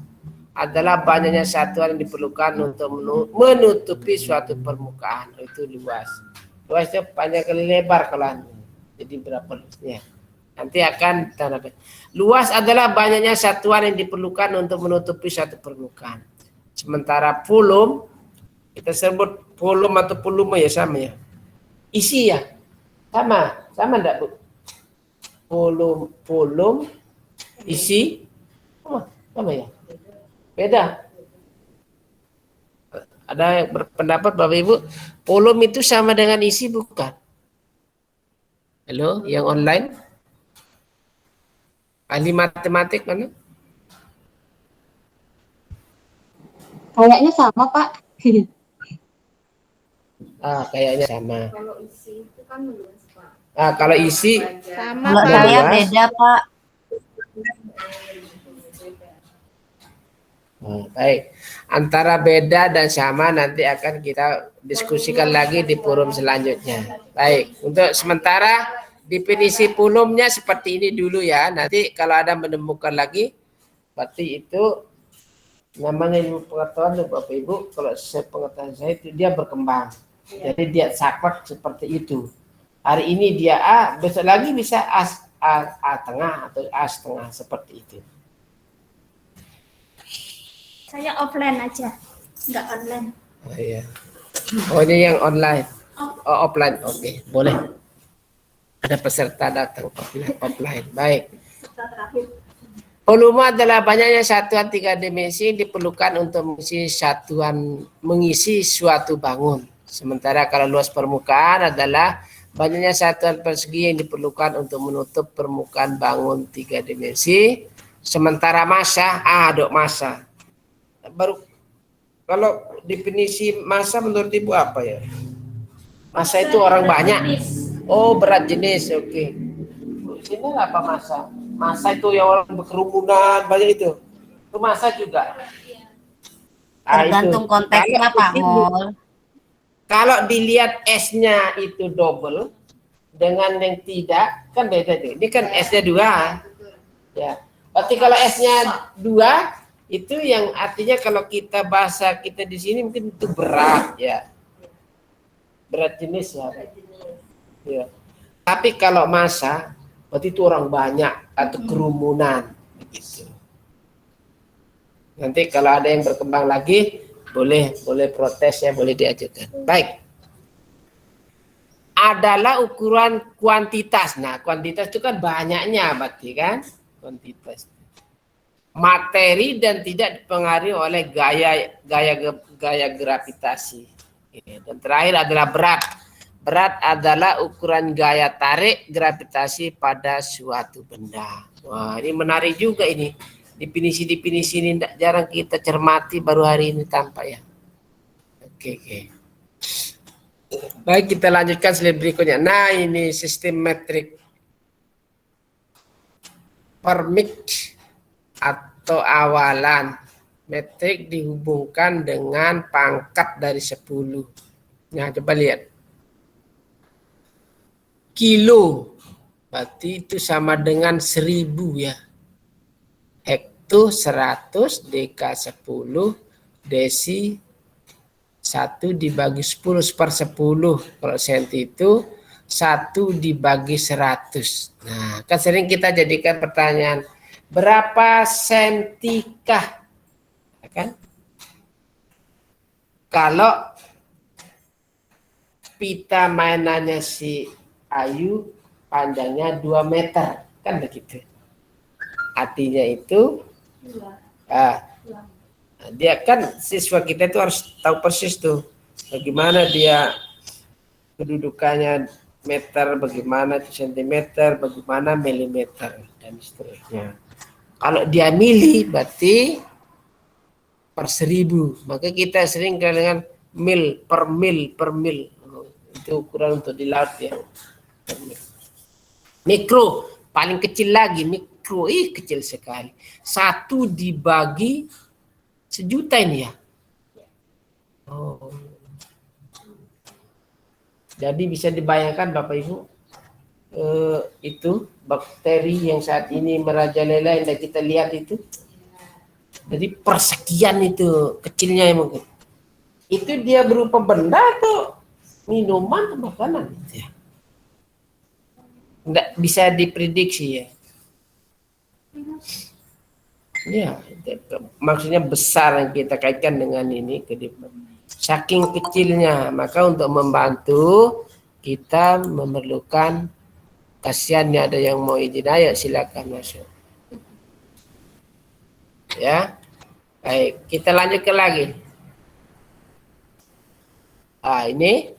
adalah banyaknya satuan yang diperlukan untuk menutupi suatu permukaan. Itu luas. Luas itu panjang kali lebar kalau jadi berapa luasnya. Nanti akan tanda. Luas adalah banyaknya satuan yang diperlukan untuk menutupi suatu permukaan. Sementara volume, kita sebut volume atau volume ya sama ya. Isi ya. Sama enggak, Bu? Volume, isi, sama ya? Beda. Ada yang berpendapat Bapak Ibu, volume itu sama dengan isi bukan? Halo, yang online? Ahli matematik mana? Kayaknya sama, Pak. Kayaknya sama. Kalau isi itu kan luas, Pak. Kalau isi Sama, Kalau Pak. saya luas. beda, Pak. Baik. Antara beda dan sama nanti akan kita diskusikan lagi di forum selanjutnya. Baik. Untuk sementara definisi volumenya seperti ini dulu ya. Nanti kalau ada menemukan lagi, berarti itu namanya ilmu pengetahuan Bapak Ibu. Kalau sepengetahuan saya itu dia berkembang. Jadi dia saklek seperti itu. Hari ini dia A, besok lagi bisa A tengah atau A setengah seperti itu. Saya offline aja, nggak online. Oh iya. Oh ini yang online. Oh offline. Oke, boleh. Ada peserta datang offline. Baik. Volume adalah banyaknya satuan 3 dimensi yang diperlukan untuk mengisi suatu bangun. Sementara kalau luas permukaan adalah banyaknya satuan persegi yang diperlukan untuk menutup permukaan bangun 3 dimensi. Sementara massa, massa. Baru kalau definisi massa menurut Ibu apa ya? Massa itu orang banyak. Oh, berat jenis. Oke. Ini apa massa? Massa itu yang orang berkerumunan banyak itu. Itu massa juga. Tergantung konteksnya, Pak Mul. Kalau dilihat S-nya itu double dengan yang tidak kan beda tuh. Ini kan S-nya 2. Ya. Berarti kalau S-nya 2 itu yang artinya kalau kita bahasa kita di sini mungkin itu berat ya. Berat jenis ya. Ya. Tapi kalau massa berarti itu orang banyak atau kerumunan begitu. Nanti kalau ada yang berkembang lagi boleh protes ya, boleh diajukan. Baik. Adalah ukuran kuantitas. Nah, kuantitas itu kan banyaknya berarti kan? Kuantitas. Materi dan tidak dipengaruhi oleh gaya gravitasi. Dan terakhir adalah berat. Berat adalah ukuran gaya tarik gravitasi pada suatu benda. Wah, ini menarik juga ini. Definisi-definisi ini jarang kita cermati, baru hari ini tampak ya. Oke. Baik, kita lanjutkan slide berikutnya. Nah, ini sistem metrik permit atau awalan. Metrik dihubungkan dengan pangkat dari 10. Nah, coba lihat. Kilo, berarti itu sama dengan 1000 ya. Hekto 100, deka 10, desi 1 dibagi 10 per 10. Kalau senti itu 1 dibagi 100. Nah, kan sering kita jadikan pertanyaan, berapa sentikah? Kan? Kalau pita mainannya si Ayu panjangnya 2 meter, kan begitu. Artinya itu dia kan siswa kita itu harus tahu persis tuh bagaimana dia kedudukannya meter, bagaimana sentimeter, bagaimana milimeter dan seterusnya. Kalau dia mili berarti per 1000, maka kita sering dengan mil per mil. Itu ukuran untuk di laut ya. Mikro paling kecil lagi, mikro kecil sekali. 1 dibagi 1.000.000 ini ya. Oh. Jadi bisa dibayangkan Bapak Ibu, itu bakteri yang saat ini merajalela yang kita lihat itu. Jadi persekian itu kecilnya mungkin. Itu dia berupa benda atau minuman atau makanan gitu ya. Nggak bisa diprediksi ya. Ya, maksudnya besar yang kita kaitkan dengan ini ke depan. Saking kecilnya, maka untuk membantu kita memerlukan, kasihan ya ada yang mau izin, ayo silakan masuk. Ya, baik, kita lanjutkan lagi. Ini,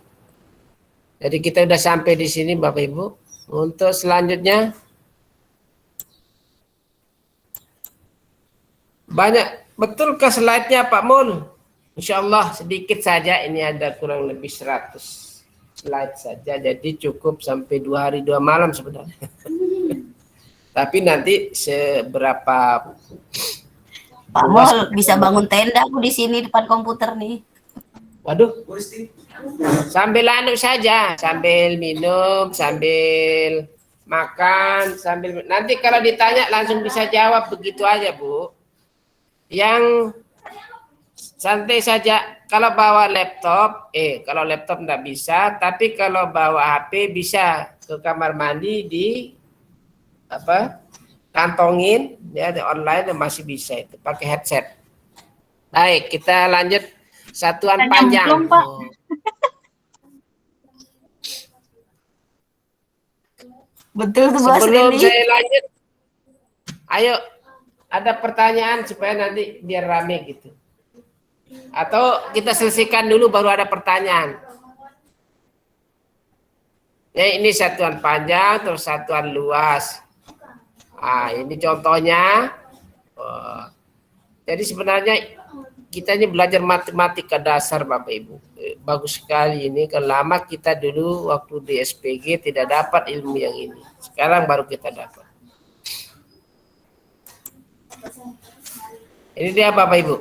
jadi kita udah sampai di sini Bapak Ibu. Untuk selanjutnya, banyak, betulkah slide-nya Pak Mul? Insya Allah sedikit saja, ini ada kurang lebih 100 slide saja, jadi cukup sampai 2 hari 2 malam sebenarnya. Tapi nanti seberapa Pak Mul bisa bangun tenda aku di sini depan komputer nih. Waduh, sambil anu saja, sambil minum, sambil makan, sambil nanti kalau ditanya langsung bisa jawab begitu aja Bu. Yang santai saja. Kalau bawa laptop, kalau laptop enggak bisa, tapi kalau bawa HP bisa ke kamar mandi di kantongin ya, di online masih bisa itu pakai headset. Baik, kita lanjut satuan panjang. Pak. Betul tuh Bos Sebelum Reni. saya lanjut, ayo ada pertanyaan supaya nanti biar rame gitu. Atau kita selesaikan dulu baru ada pertanyaan. Ya, ini satuan panjang terus satuan luas. Ini contohnya. Jadi sebenarnya kita ini belajar matematika dasar Bapak Ibu. Bagus sekali ini. Kalau lama kita dulu waktu di SPG tidak dapat ilmu yang ini. Sekarang baru kita dapat. Ini dia Bapak Ibu.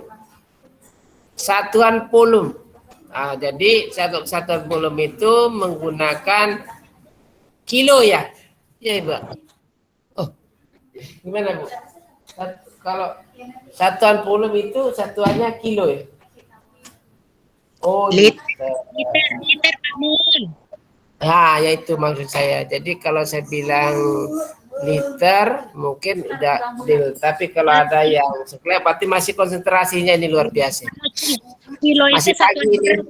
Satuan volum. Jadi satuan volum itu menggunakan kilo ya. Iya Ibu. Oh, gimana Bu? Kalau satuan volum itu satuannya kilo ya? Oh, liter Pak Mul. Ya itu maksud saya. Jadi kalau saya bilang liter mungkin udah deal. Tapi kalau ada yang sekelip berarti masih konsentrasinya ini luar biasa. Kilo Masih itu satuan pagi ini.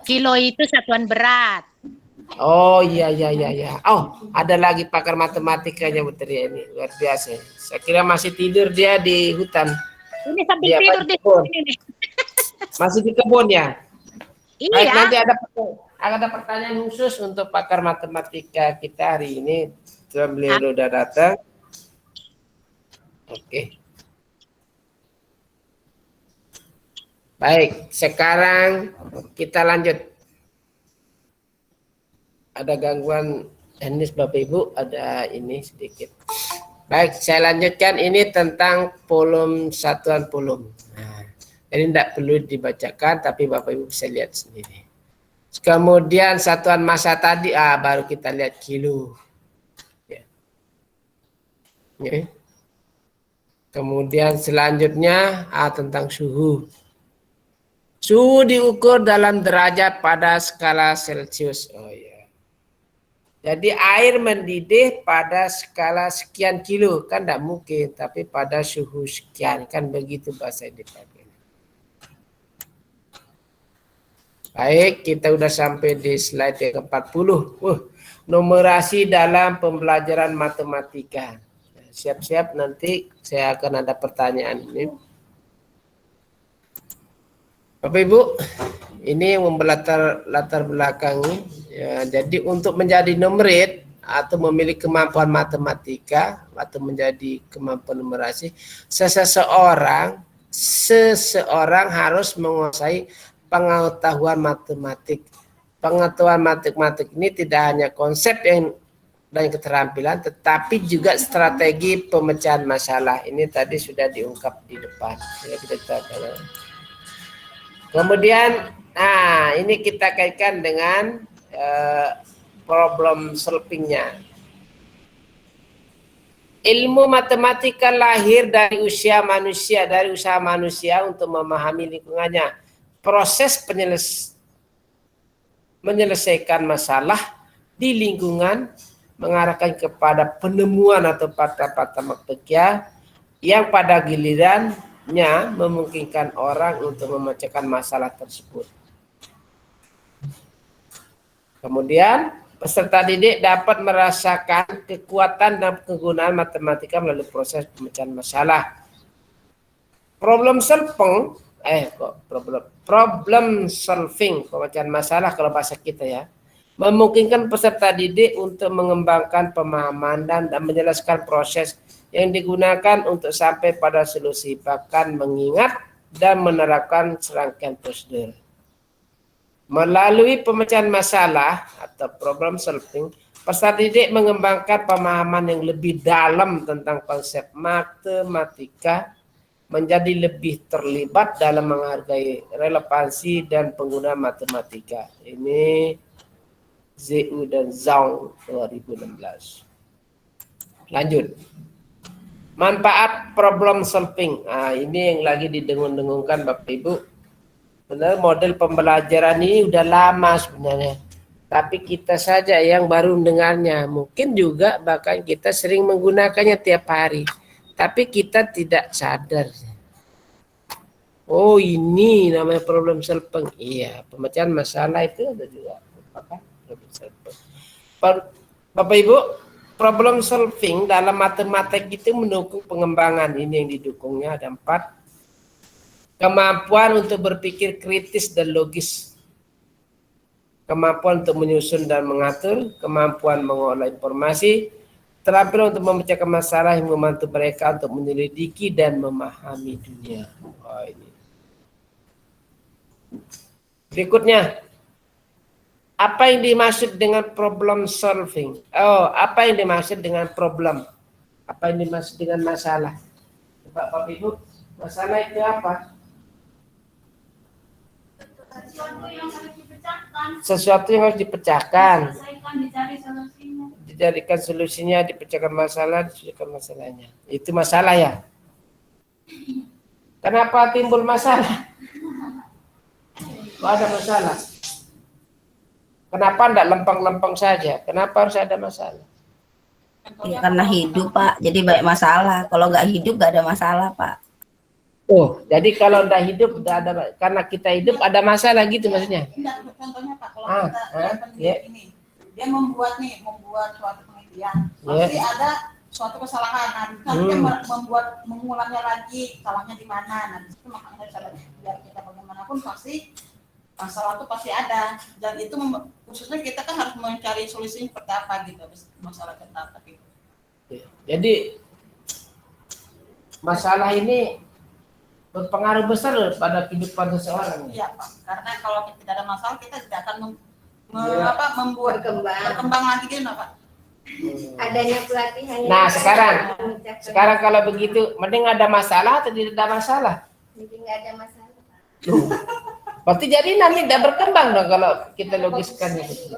Kilo itu satuan berat. Oh iya. Oh, ada lagi pakar matematikanya Bu Tri ini luar biasa. Saya kira masih tidur dia di hutan. Ini sambil Iya, tidur di sini nih. Masih di kebun ya? Iya. Baik, nanti ada pertanyaan khusus untuk pakar matematika kita hari ini. Beliau sudah datang. Oke. Baik, sekarang kita lanjut. Ada gangguan teknis Bapak Ibu, ada ini sedikit. Baik, saya lanjutkan ini tentang volum, satuan volum. Nah, ini tidak perlu dibacakan, tapi Bapak Ibu bisa lihat sendiri. Kemudian satuan massa tadi, baru kita lihat kilo. Ya. Ya. Kemudian selanjutnya tentang suhu. Suhu diukur dalam derajat pada skala Celcius. Oh ya. Jadi air mendidih pada skala sekian kilo, kan tidak mungkin, tapi pada suhu sekian, kan begitu bahasa yang dipakai. Baik, kita udah sampai di slide yang ke-40. Numerasi dalam pembelajaran matematika. Siap-siap nanti saya akan ada pertanyaan ini. Bapak Ibu, ini yang latar belakang. Ya, jadi untuk menjadi numerit atau memiliki kemampuan matematika atau menjadi kemampuan numerasi, seseorang harus menguasai pengetahuan matematik. Pengetahuan matematik ini tidak hanya konsep dan keterampilan, tetapi juga strategi pemecahan masalah. Ini tadi sudah diungkap di depan. Ya, kita Kemudian Nah, ini kita kaitkan dengan problem solvingnya. Ilmu matematika lahir dari usaha manusia untuk memahami lingkungannya. Proses menyelesaikan masalah di lingkungan mengarahkan kepada penemuan atau patah-patah maktekia yang pada gilirannya memungkinkan orang untuk memecahkan masalah tersebut. Kemudian peserta didik dapat merasakan kekuatan dan kegunaan matematika melalui proses pemecahan masalah. Problem solving, pemecahan masalah kalau bahasa kita ya, memungkinkan peserta didik untuk mengembangkan pemahaman dan menjelaskan proses yang digunakan untuk sampai pada solusi, bahkan mengingat dan menerapkan serangkaian prosedur. Melalui pemecahan masalah atau problem solving, peserta didik mengembangkan pemahaman yang lebih dalam tentang konsep matematika, menjadi lebih terlibat dalam menghargai relevansi dan penggunaan matematika. Ini Zhu dan Zhang 2016. Lanjut. Manfaat problem solving. Nah, ini yang lagi didengung-dengungkan Bapak Ibu. Benar, model pembelajaran ini udah lama sebenarnya. Tapi kita saja yang baru mendengarnya. Mungkin juga bahkan kita sering menggunakannya tiap hari. Tapi kita tidak sadar. Oh, ini namanya problem solving. Iya, pemecahan masalah itu ada juga. Bapak Ibu, problem solving dalam matematika itu mendukung pengembangan. Ini yang didukungnya ada 4. Kemampuan untuk berpikir kritis dan logis. Kemampuan untuk menyusun dan mengatur. Kemampuan mengolah informasi. Terampil untuk memecahkan masalah yang membantu mereka untuk menyelidiki dan memahami dunia. Oh, ini. Berikutnya. Apa yang dimaksud dengan problem solving? Oh, apa yang dimaksud dengan problem? Apa yang dimaksud dengan masalah? Bapak Ibu, masalah itu apa? Sesuatu yang harus dipecahkan. Sesuatu yang harus dipecahkan. Selesaikan, dicari solusinya. Dijadikan solusinya, dipecahkan masalah, diselesaikan masalahnya. Itu masalah ya? Kenapa timbul masalah? Kok ada masalah? Kenapa tidak lempeng-lempeng saja? Kenapa harus ada masalah? Ya karena hidup Pak, jadi banyak masalah. Kalau nggak hidup nggak ada masalah Pak. Oh, jadi kalau udah hidup udah ada, karena kita hidup ada masalah gitu maksudnya? Enggak, contohnya Pak, kalau ya. Dia membuat suatu penelitian, pasti ada suatu kesalahan. Nah, dia mengulangnya lagi, salahnya di mana. Nah, itu makanya biar kita bagaimanapun pasti masalah itu pasti ada, dan itu khususnya kita kan harus mencari solusinya seperti apa gitu, masalah kita apa gitu. Jadi masalah ini berpengaruh besar pada kehidupan seseorang. Iya Pak, karena kalau tidak ada masalah kita tidak akan membuat berkembang lagi gitu Pak. Adanya pelatihan. Nah sekarang kalau begitu, mending ada masalah atau tidak ada masalah? Jadi nggak ada masalah. Berarti jadi nanti tidak berkembang dong kalau kita logiskan itu.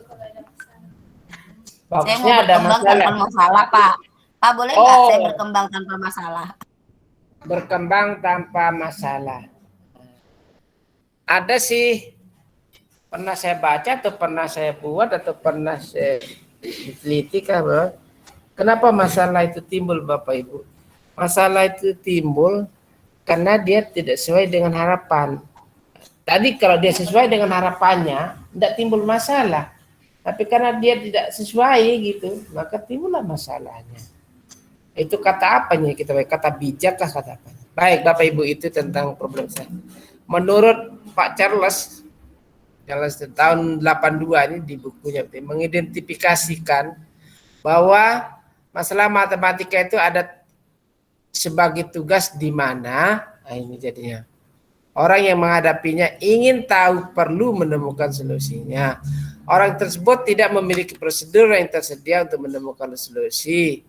Saya mau berkembang tanpa masalah Pak. Pak boleh nggak saya berkembang tanpa masalah? Berkembang tanpa masalah. Ada sih, pernah saya baca atau pernah saya buat atau pernah saya teliti kan, kenapa masalah itu timbul Bapak Ibu? Masalah itu timbul karena dia tidak sesuai dengan harapan. Tadi kalau dia sesuai dengan harapannya, tidak timbul masalah. Tapi karena dia tidak sesuai gitu, maka timbullah masalahnya. Itu kata apanya kita baik? Kata bijak kah kata apa? Baik Bapak Ibu, itu tentang problem saya. Menurut Pak Charles tahun 82 ini di bukunya mengidentifikasikan bahwa masalah matematika itu ada sebagai tugas di mana, nah ini jadinya. Orang yang menghadapinya ingin tahu perlu menemukan solusinya. Orang tersebut tidak memiliki prosedur yang tersedia untuk menemukan solusi.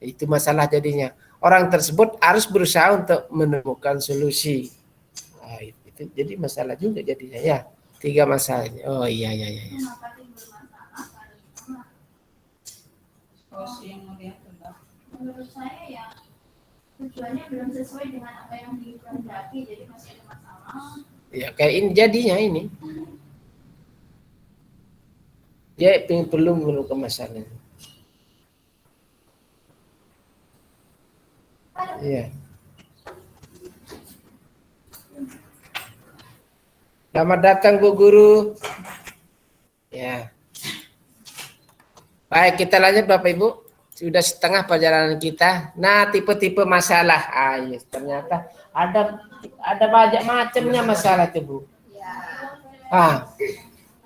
Itu masalah jadinya. Orang tersebut harus berusaha untuk menemukan solusi. Nah, itu jadi masalah juga jadinya ya. 3 masalah. Oh iya. Maka timbul masalah karena Solusi yang melihat tentang menurut saya ya tujuannya belum sesuai dengan apa yang dikehendaki, jadi masih ada masalah. Ya kayak ini jadinya ini. Dia belum menemukan masalah. Iya. Selamat datang Bu Guru. Ya. Baik, kita lanjut Bapak Ibu. Sudah setengah perjalanan kita. Nah, tipe-tipe masalah. Yes, ternyata ada banyak macamnya masalah itu, Bu.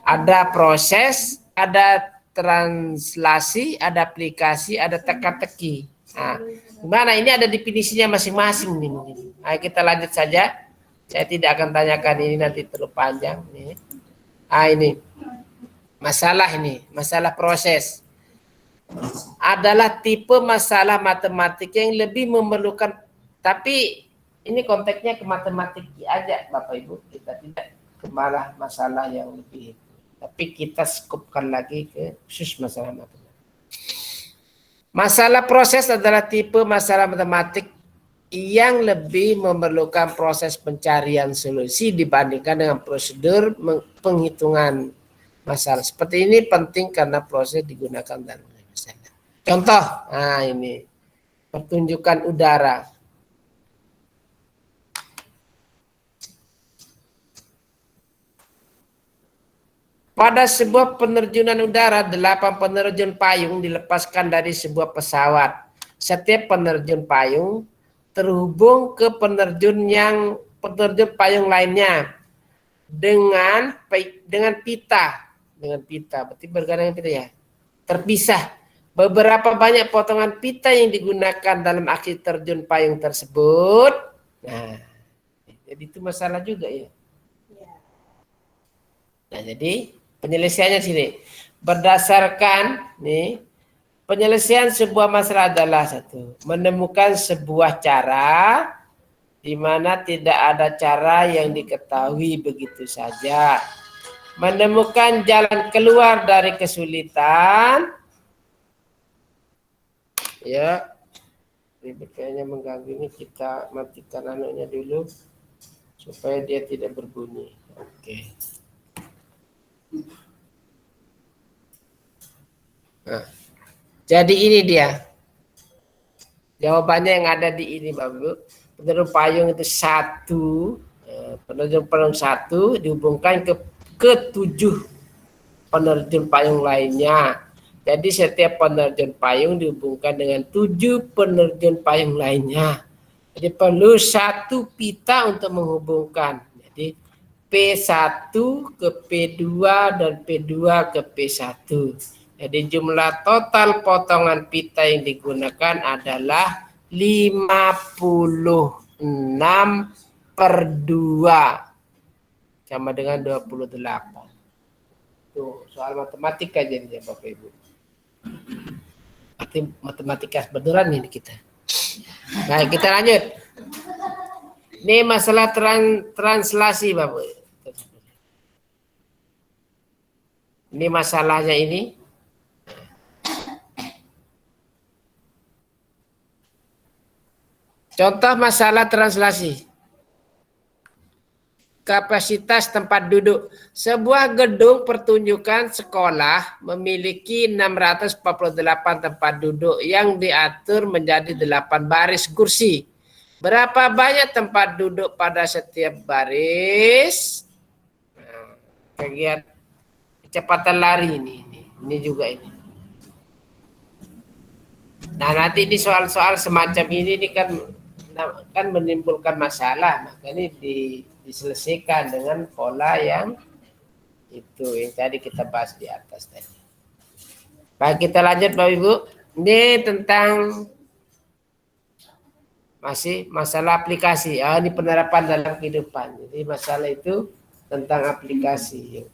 Ada proses, ada translasi, ada aplikasi, ada teka-teki. Nah, gimana? Ini ada definisinya masing-masing nih mungkin. Ayo kita lanjut saja. Saya tidak akan tanyakan ini, nanti terlalu panjang. Ini masalah proses. Adalah tipe masalah matematik yang lebih memerlukan, tapi ini konteksnya ke matematik aja Bapak Ibu, kita tidak ke malah masalah yang lebih itu. Tapi kita skupkan lagi ke khusus masalah matematik. Masalah proses adalah tipe masalah matematik yang lebih memerlukan proses pencarian solusi dibandingkan dengan prosedur penghitungan masalah. Seperti ini penting karena proses digunakan dalam masalah. Contoh, ini pertunjukan udara. Pada sebuah penerjunan udara, 8 penerjun payung dilepaskan dari sebuah pesawat. Setiap penerjun payung terhubung ke penerjun payung lainnya dengan pita. Berarti bergandengan pita ya. Terpisah. Beberapa banyak potongan pita yang digunakan dalam aksi terjun payung tersebut. Nah, jadi itu masalah juga ya. Nah, jadi penyelesaiannya sini. Berdasarkan penyelesaian sebuah masalah adalah satu, menemukan sebuah cara di mana tidak ada cara yang diketahui begitu saja. Menemukan jalan keluar dari kesulitan. Ya, ini kayaknya mengganggu ini, kita matikan anunya dulu supaya dia tidak berbunyi. Oke. Nah, jadi ini dia jawabannya yang ada di ini Bapak. Penerjun payung itu 1, penerjun payung 1 dihubungkan ke 7 penerjun payung lainnya. Jadi setiap penerjun payung dihubungkan dengan 7 penerjun payung lainnya. Jadi perlu 1 pita untuk menghubungkan. Jadi P1 ke P2 dan P2 ke P1. Jadi jumlah total potongan pita yang digunakan adalah 56/2 sama dengan 28. Tuh, soal matematika jadinya Bapak Ibu. Arti matematika beneran ini kita. Baik, kita lanjut. Ini masalah translasi Bapak. Ini masalahnya ini. Contoh masalah translasi. Kapasitas tempat duduk. Sebuah gedung pertunjukan sekolah memiliki 648 tempat duduk yang diatur menjadi 8 baris kursi. Berapa banyak tempat duduk pada setiap baris? Kegiatan kecepatan lari ini juga ini. Nah, nanti ini soal-soal semacam ini kan menimbulkan masalah, makanya diselesaikan dengan pola yang yang tadi kita bahas di atas tadi. Baik, kita lanjut Bapak Ibu. Ini tentang masih masalah aplikasi. Ini penerapan dalam kehidupan. Jadi masalah itu tentang aplikasi.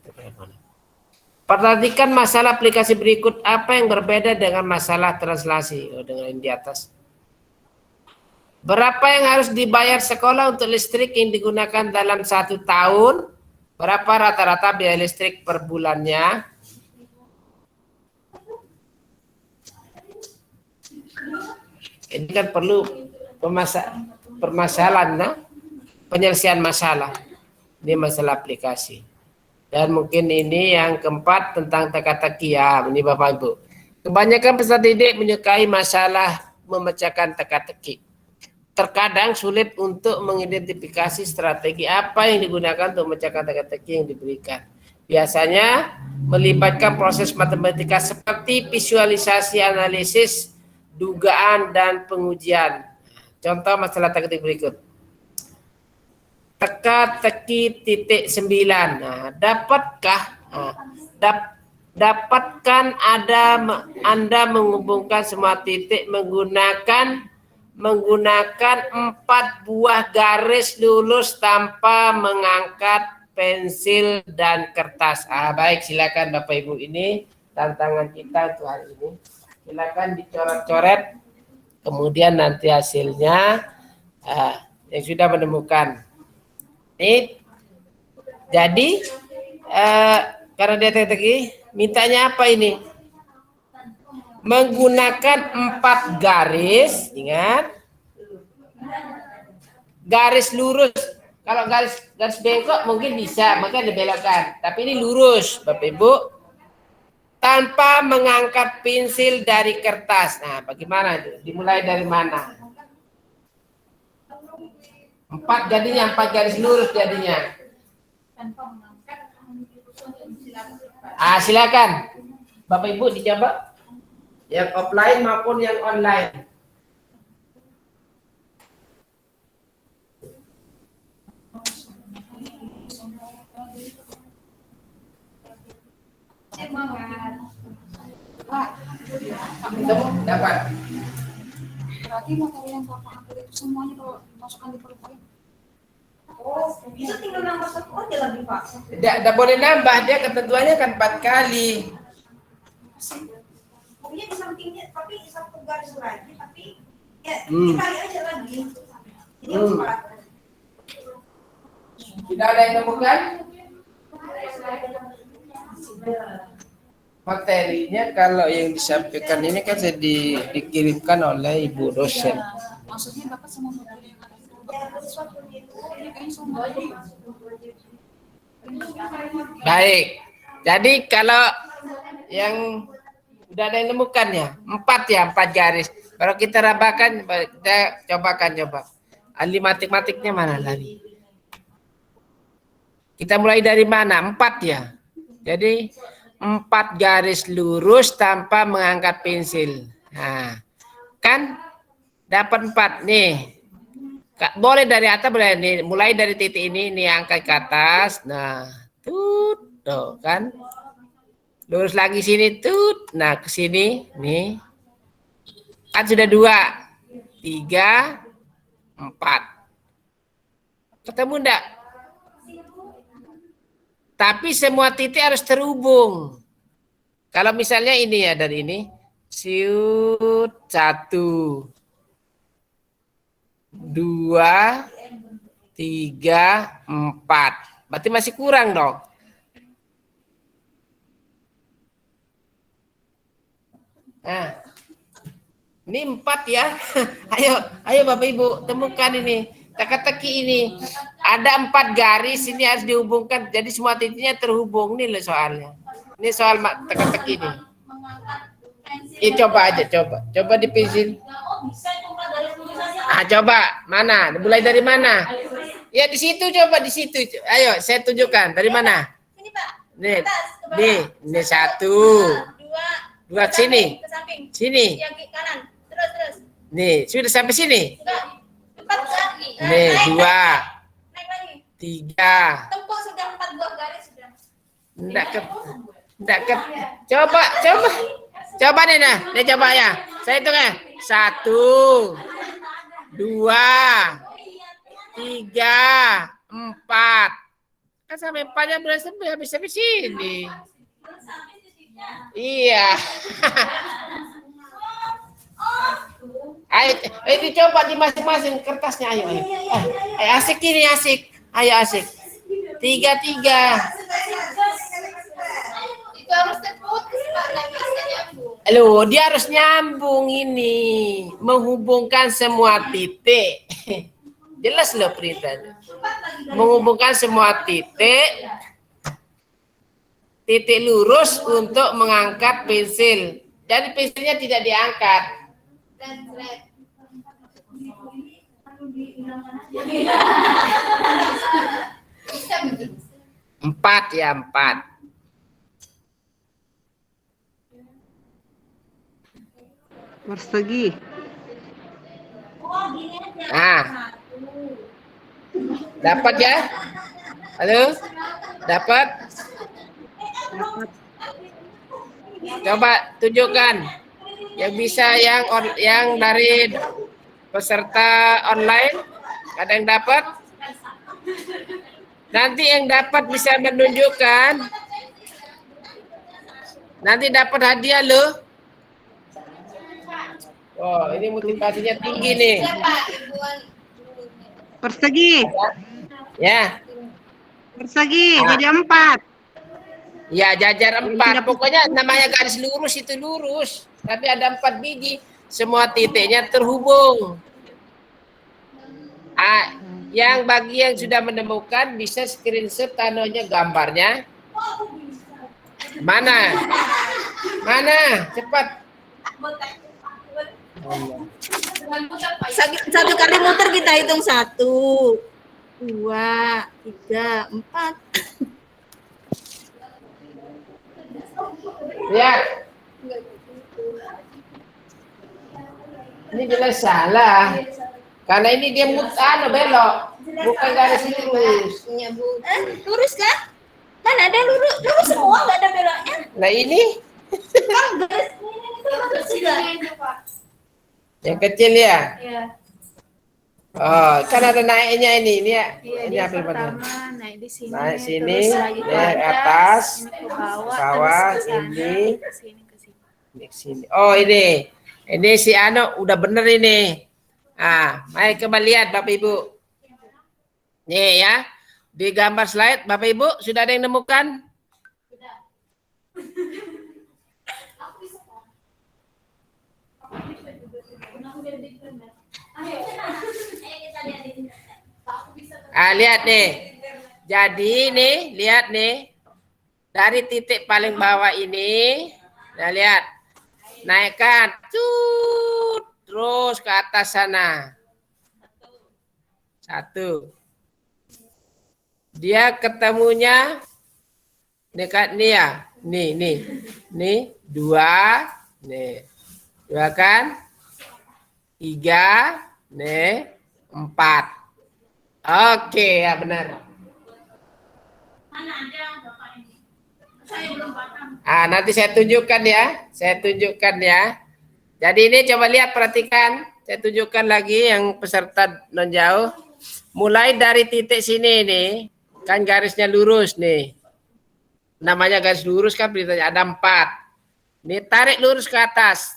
Perhatikan masalah aplikasi berikut. Apa yang berbeda dengan masalah translasi? Dengan yang di atas. Berapa yang harus dibayar sekolah untuk listrik yang digunakan dalam 1 tahun? Berapa rata-rata biaya listrik per bulannya? Ini kan perlu permasalahan, nah? Penyelesaian masalah. Ini masalah aplikasi. Dan mungkin ini yang keempat tentang teka-teki ya, ini Bapak Ibu. Kebanyakan peserta didik menyukai masalah memecahkan teka-teki. Terkadang sulit untuk mengidentifikasi strategi apa yang digunakan untuk memecahkan teka-teki yang diberikan. Biasanya melibatkan proses matematika seperti visualisasi, analisis, dugaan, dan pengujian. Contoh masalah teka-teki berikut. Teka-teki titik 9. Nah, dapatkan Anda menghubungkan semua titik menggunakan 4 buah garis lurus tanpa mengangkat pensil dan kertas. Baik, silakan Bapak Ibu, ini tantangan kita untuk hari ini. Silakan dicoret-coret, kemudian nanti hasilnya yang sudah menemukan. Ini jadi karena dia teka-teki, mintanya apa ini? Menggunakan 4 garis, ingat, garis lurus. Kalau garis bengkok mungkin bisa, maka dibelokkan. Tapi ini lurus, Bapak Ibu, tanpa mengangkat pensil dari kertas. Nah, bagaimana itu? Dimulai dari mana? 4 jadinya, 4 garis lurus jadinya. Silakan, Bapak Ibu dicoba. Yang offline maupun yang online. Dapat. Berarti materi yang Bapak ambil itu semuanya kalau dimasukkan di PowerPoint. Itu tinggal nambah 1 aja lagi, Pak. Tidak boleh nambah, dia ketentuannya kan 4 kali. Pokoknya di sampingnya, tapi 1 garis lagi, tapi ya dikali aja lagi. Jadi 4. Tidak ada yang temukan? Materinya kalau yang disampaikan ini kan saya dikirimkan oleh Ibu dosen. Maksudnya Bapak semua modul yang ada itu. Baik. Jadi kalau yang udah ada yang nemukan ya, 4 ya, 4 garis. Kalau kita rabakan, kita coba. Ahli matematiknya mana lagi? Kita mulai dari mana? 4 ya. Jadi 4 garis lurus tanpa mengangkat pensil. Nah, kan dapat 4 nih. Boleh dari atas, boleh nih. Mulai dari titik ini angkat ke atas. Nah, tuh kan. Lurus lagi sini tuh. Nah, ke sini nih. Kan sudah 2, 3, 4. Ketemu enggak? Tapi semua titik harus terhubung. Kalau misalnya ini ya, dari ini. 1, 2, 3, 4. Berarti masih kurang dong. Nah, ini 4 ya. Ayo Bapak Ibu, temukan ini. Teka-teki ini. Ada 4 garis, ini harus dihubungkan. Jadi semua titiknya terhubung. Ini loh soalnya. Ini soal teka-teki ini. Coba aja, coba di pensil. Coba. Mana? Mulai dari mana? Ya di situ, coba di situ. Ayo, saya tunjukkan. Dari mana? Sini, Pak. Nih, ini 1. 2 ke sini. Sini. Yang kanan. Terus. Nih, sudah sampai sini. 4 lagi. Nih, 2. Naik lagi. 3. Tempuk sudah 4 buah garis sudah. Enggak ke. Coba nih nah. Nih coba ya. Saya hitung ya. 1, 2, 3, 4. Kan sampai 4-nya belum sampai sini. Iya. Ayo dicoba di masing-masing kertasnya. Ayo. Asik ini, asik. Ayo asik. Tiga. Itu harus terputus, Pak. Nggak bisa nyambung. Loh, dia harus nyambung ini, menghubungkan semua titik. Jelas loh perintahnya. Menghubungkan semua titik lurus untuk mengangkat pensil. Jadi pensilnya tidak diangkat. Dan thread. Bisa begitu. 4 ya, 4. Persegi. Nah. Dapat ya? Halo? Dapat? Coba tunjukkan yang bisa, yang dari peserta online ada yang dapat? Nanti yang dapat bisa menunjukkan. Nanti dapat hadiah loh. Oh, ini motivasinya tinggi nih. Persegi. Ya. Persegi. Jadi 4. Ya, jajar 4. Pokoknya namanya garis lurus itu lurus. Tapi ada 4 biji. Semua titiknya terhubung. Yang bagi yang sudah menemukan bisa screenshot tanonya gambarnya. Mana? Cepat. Satu kali muter kita hitung 1, 2, 3, 4. Lihat. Ini jelas salah. Karena ini dia belok. Bukan garis lurus. Lurus kan? Kan ada lurus semua, nggak ada beloknya. Nah ini Kan garis ini itu lurus juga. yang kecil ya. Iya. Oh, kan ada naiknya ini ya. Iya, Ini dia ambil pertama naik di sini, naik sini, terus lagi ke naik atas, ini ke bawah, bawah, terus ke sana, ini. ke sini, ke sini. Di sini. Oh ini si Ano udah bener ini. Mari coba lihat Bapak Ibu. Nih ya, di gambar slide Bapak Ibu sudah ada yang nemukan? Lihat nih. Jadi nih, lihat nih. Dari titik paling bawah ini, nah lihat. Naikkan. Terus ke atas sana. 1. Dia ketemunya dekat nih ya. Nih 2. Nih. 2 kan? 3. Nih 4. Oke, ya benar. Nanti saya tunjukkan ya. Jadi ini coba lihat, perhatikan. Saya tunjukkan lagi yang peserta non jauh. Mulai dari titik sini nih, kan garisnya lurus nih. Namanya garis lurus kan beritanya ada 4. Nih tarik lurus ke atas.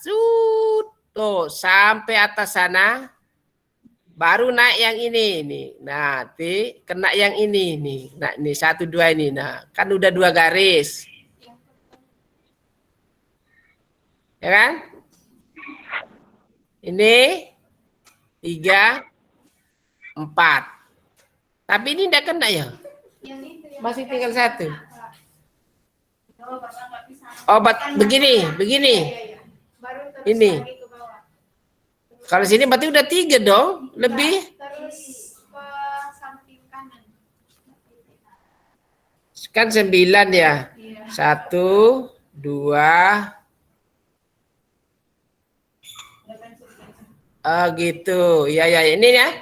Tuh, sampai atas sana. Baru naik yang ini nih. Nah, kena yang ini nih. Nah, ini 1, 2 ini. Nah, kan udah 2 garis. Ya kan? Ini 3, 4. Tapi ini enggak kena ya? Masih tinggal 1. Oh, begini. Ini. Kalau sini berarti udah 3 dong, lebih. Terus ke samping kanan. Kan 9 ya. 1, 2. Oh gitu. Ya ini ya.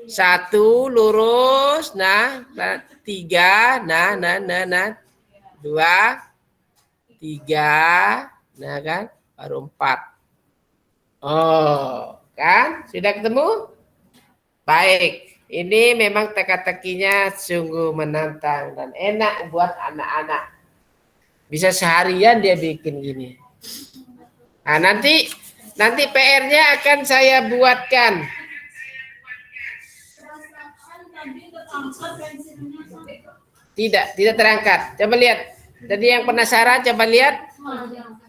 1 lurus, 3, 2, 3, nah kan, baru 4. Oh, kan? Sudah ketemu? Baik. Ini memang teka-tekinya sungguh menantang dan enak buat anak-anak. Bisa seharian dia bikin gini. Nah, nanti PR-nya akan saya buatkan. Tidak terangkat. Coba lihat. Jadi yang penasaran coba lihat.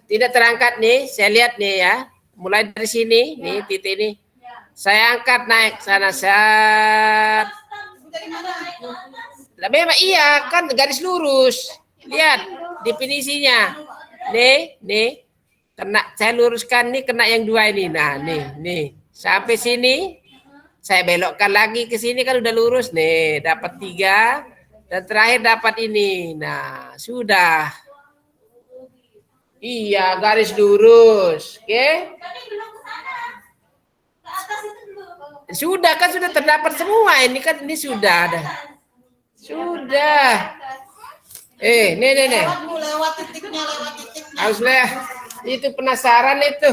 Tidak terangkat nih, saya lihat nih ya. Mulai dari sini, nih titik ini. Saya angkat naik sana set. Lah memang iya kan garis lurus. Lihat definisinya. Nih. Kena saya luruskan nih kena yang dua ini. Nah, nih. Sampai sini saya belokkan lagi ke sini kan udah lurus nih, dapat 3 dan terakhir dapat ini. Nah, sudah. Iya, garis lurus. Oke? Sudah kan sudah terdapat semua. Ini kan ini sudah ada. Sudah. Nih. Lewat titiknya. Harus lihat. Itu penasaran itu.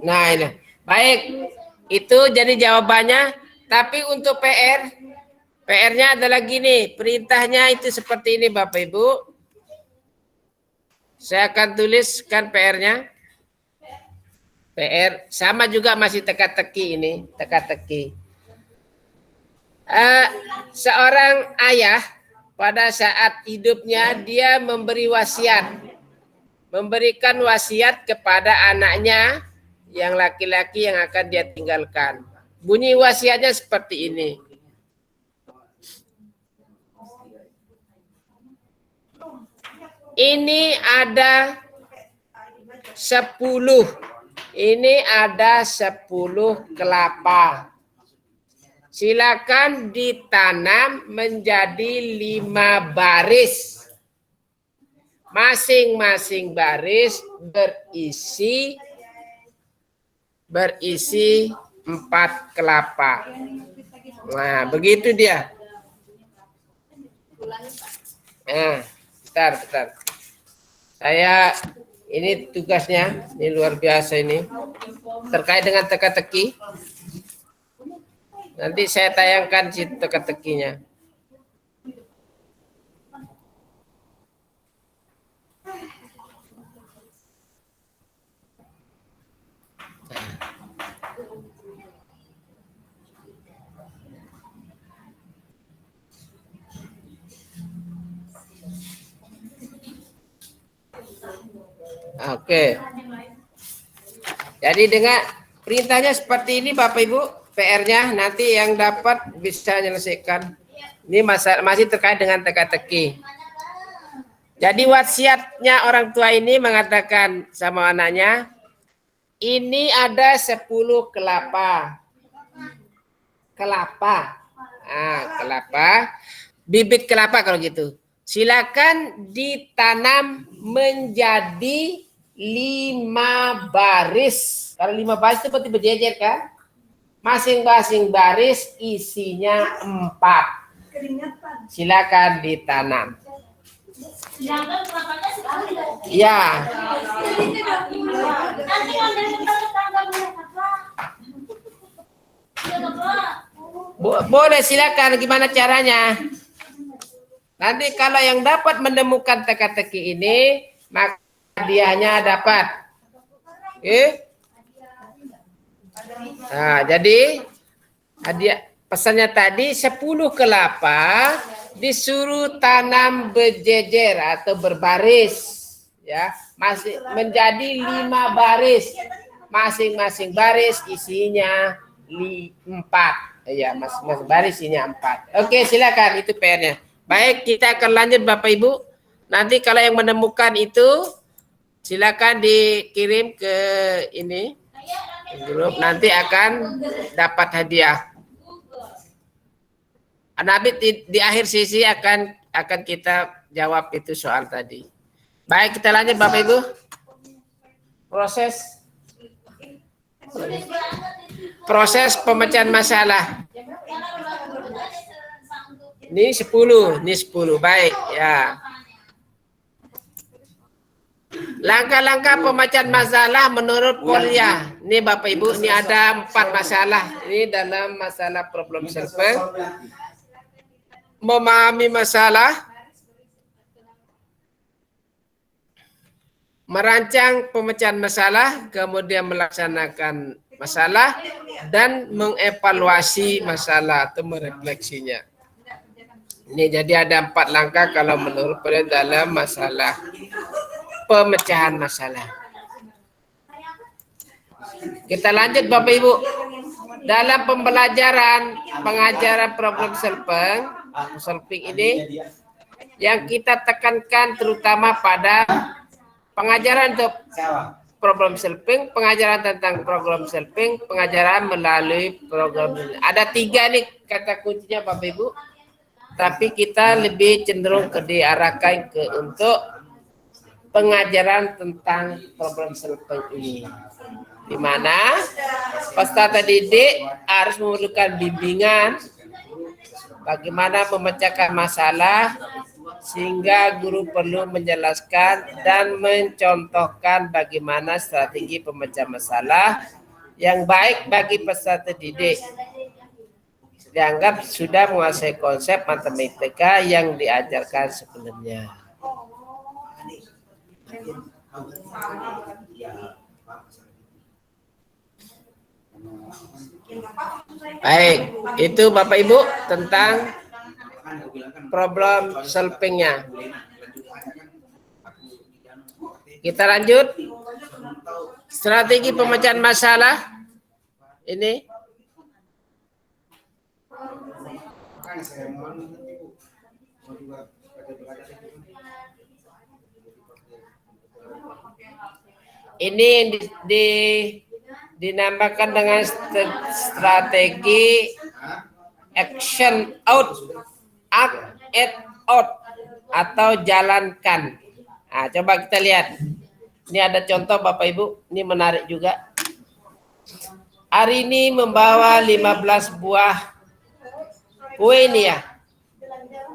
Nah, ini. Baik. Itu jadi jawabannya. Tapi untuk PR-nya adalah gini. Perintahnya itu seperti ini Bapak Ibu. Saya akan tuliskan PR-nya. PR sama juga masih teka-teki ini, teka-teki. Seorang ayah pada saat hidupnya dia memberi wasiat, memberikan wasiat kepada anaknya yang laki-laki yang akan dia tinggalkan. Bunyi wasiatnya seperti ini. Ini ada 10. Ini ada 10 kelapa. Silakan ditanam menjadi 5 baris. Masing-masing baris berisi 4 kelapa. Nah, begitu dia. Nah, bentar. Saya ini tugasnya, ini luar biasa ini. Terkait dengan teka-teki. Nanti saya tayangkan si teka-tekinya. Oke. Jadi dengan perintahnya seperti ini Bapak Ibu, PR-nya nanti yang dapat bisa menyelesaikan. Ini masih terkait dengan teka-teki. Jadi wasiatnya orang tua ini mengatakan sama anaknya, ini ada 10 kelapa. Kelapa. Bibit kelapa kalau gitu. Silakan ditanam menjadi 5 baris. Kalau 5 baris itu berarti berjejer kan? Masing-masing baris isinya 4. Silakan ditanam. Ya. Boleh silakan, gimana caranya? Nanti kalau yang dapat menemukan teka-teki ini, maka hadiahnya dapat. Nah, jadi hadiah pesannya tadi 10 kelapa disuruh tanam berjejer atau berbaris, ya, masih menjadi 5 baris. Masing-masing baris isinya 4. Ya, masing-masing baris isinya 4. Oke, silakan itu PR-nya. Baik, kita akan lanjut Bapak Ibu. Nanti kalau yang menemukan itu silakan dikirim ke ini grup, nanti akan dapat hadiah. Nanti di akhir sesi akan kita jawab itu soal tadi. Baik, kita lanjut Bapak Ibu. Proses pemecahan masalah. Ini 10. Baik, ya. Langkah-langkah pemecahan masalah menurut Polya. Ini Bapak Ibu, ini ada 4 masalah. Ini dalam masalah problem solving. Memahami masalah, merancang pemecahan masalah, kemudian melaksanakan masalah, dan mengevaluasi masalah atau merefleksinya. Ini jadi ada 4 langkah kalau menurut pada dalam masalah pemecahan masalah. Kita lanjut Bapak Ibu. Dalam pembelajaran pengajaran problem solving ini yang kita tekankan terutama pada pengajaran untuk problem solving, pengajaran tentang problem solving, pengajaran melalui program. Ada 3 nih kata kuncinya Bapak Ibu. Tapi kita lebih cenderung diarahkan untuk pengajaran tentang problem solving ini. Di mana peserta didik harus memerlukan bimbingan bagaimana memecahkan masalah, sehingga guru perlu menjelaskan dan mencontohkan bagaimana strategi pemecah masalah yang baik bagi peserta didik. Dianggap sudah menguasai konsep matematika yang diajarkan sebelumnya. Baik, itu Bapak Ibu tentang problem solvingnya. Kita lanjut. Strategi pemecahan masalah. Ini. Ini dinamakan dengan strategi action out, act it out atau jalankan. Nah, coba kita lihat. Ini ada contoh Bapak Ibu, ini menarik juga. Hari ini membawa 15 buah kue ini ya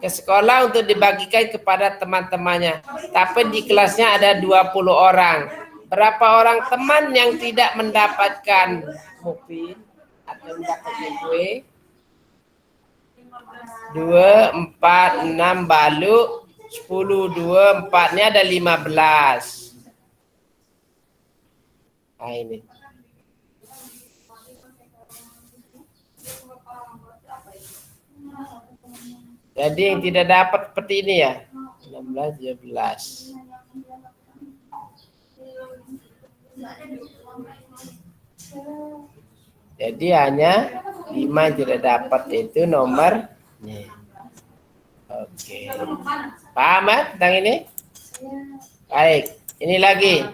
ke sekolah untuk dibagikan kepada teman-temannya. Tapi di kelasnya ada 20 orang. Berapa orang teman yang tidak mendapatkan muffin atau mendapatkan kue? 2, 4, 6 balu, 10, 2, 4-nya ada 15. Nah ini. Jadi yang tidak dapat seperti ini ya. 16, 17. Jadi hanya 5 yang tidak dapat itu nomor nih. Oke. Paham ya tentang ini? Baik, ini lagi.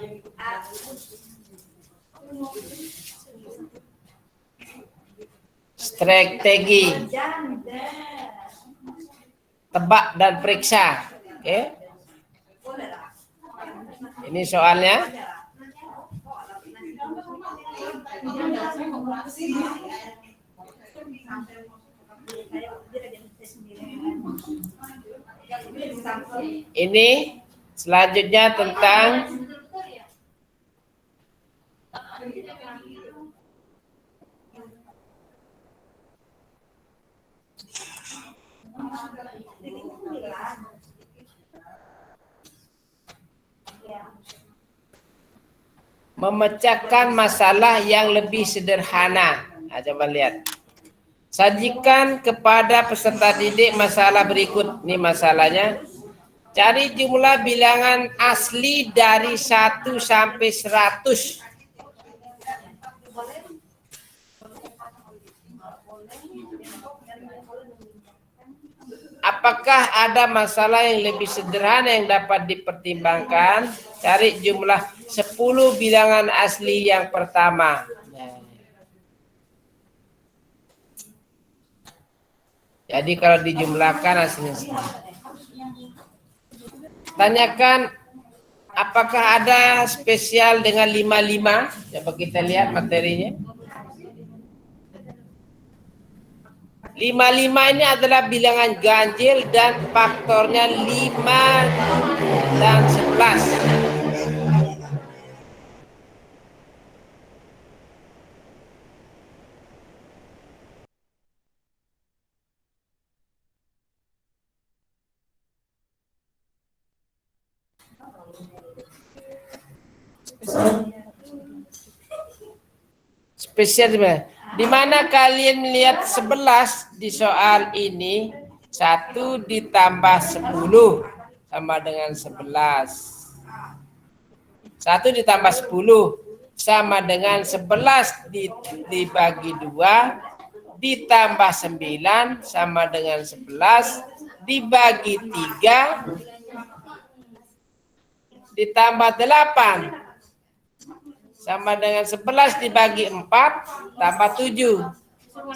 Strategi. Tebak dan periksa. Oke. Ini soalnya. Ini selanjutnya tentang memecahkan masalah yang lebih sederhana. Nah, coba lihat. Sajikan kepada peserta didik masalah berikut. Ini masalahnya. Cari jumlah bilangan asli dari 1 sampai 100. Apakah ada masalah yang lebih sederhana yang dapat dipertimbangkan? Cari jumlah 10 bilangan asli yang pertama. Jadi kalau dijumlahkan hasilnya sama. Tanyakan apakah ada spesial dengan 55? Coba kita lihat materinya. 55 ini adalah bilangan ganjil dan faktornya 5 dan 11. Spesial di mana kalian melihat 11 di soal ini, 1 ditambah 10 sama dengan 11. 1 ditambah 10 sama dengan 11 dibagi 2 ditambah 9 sama dengan 11 dibagi 3 ditambah 8 sama dengan 11 dibagi 4 tambah 7.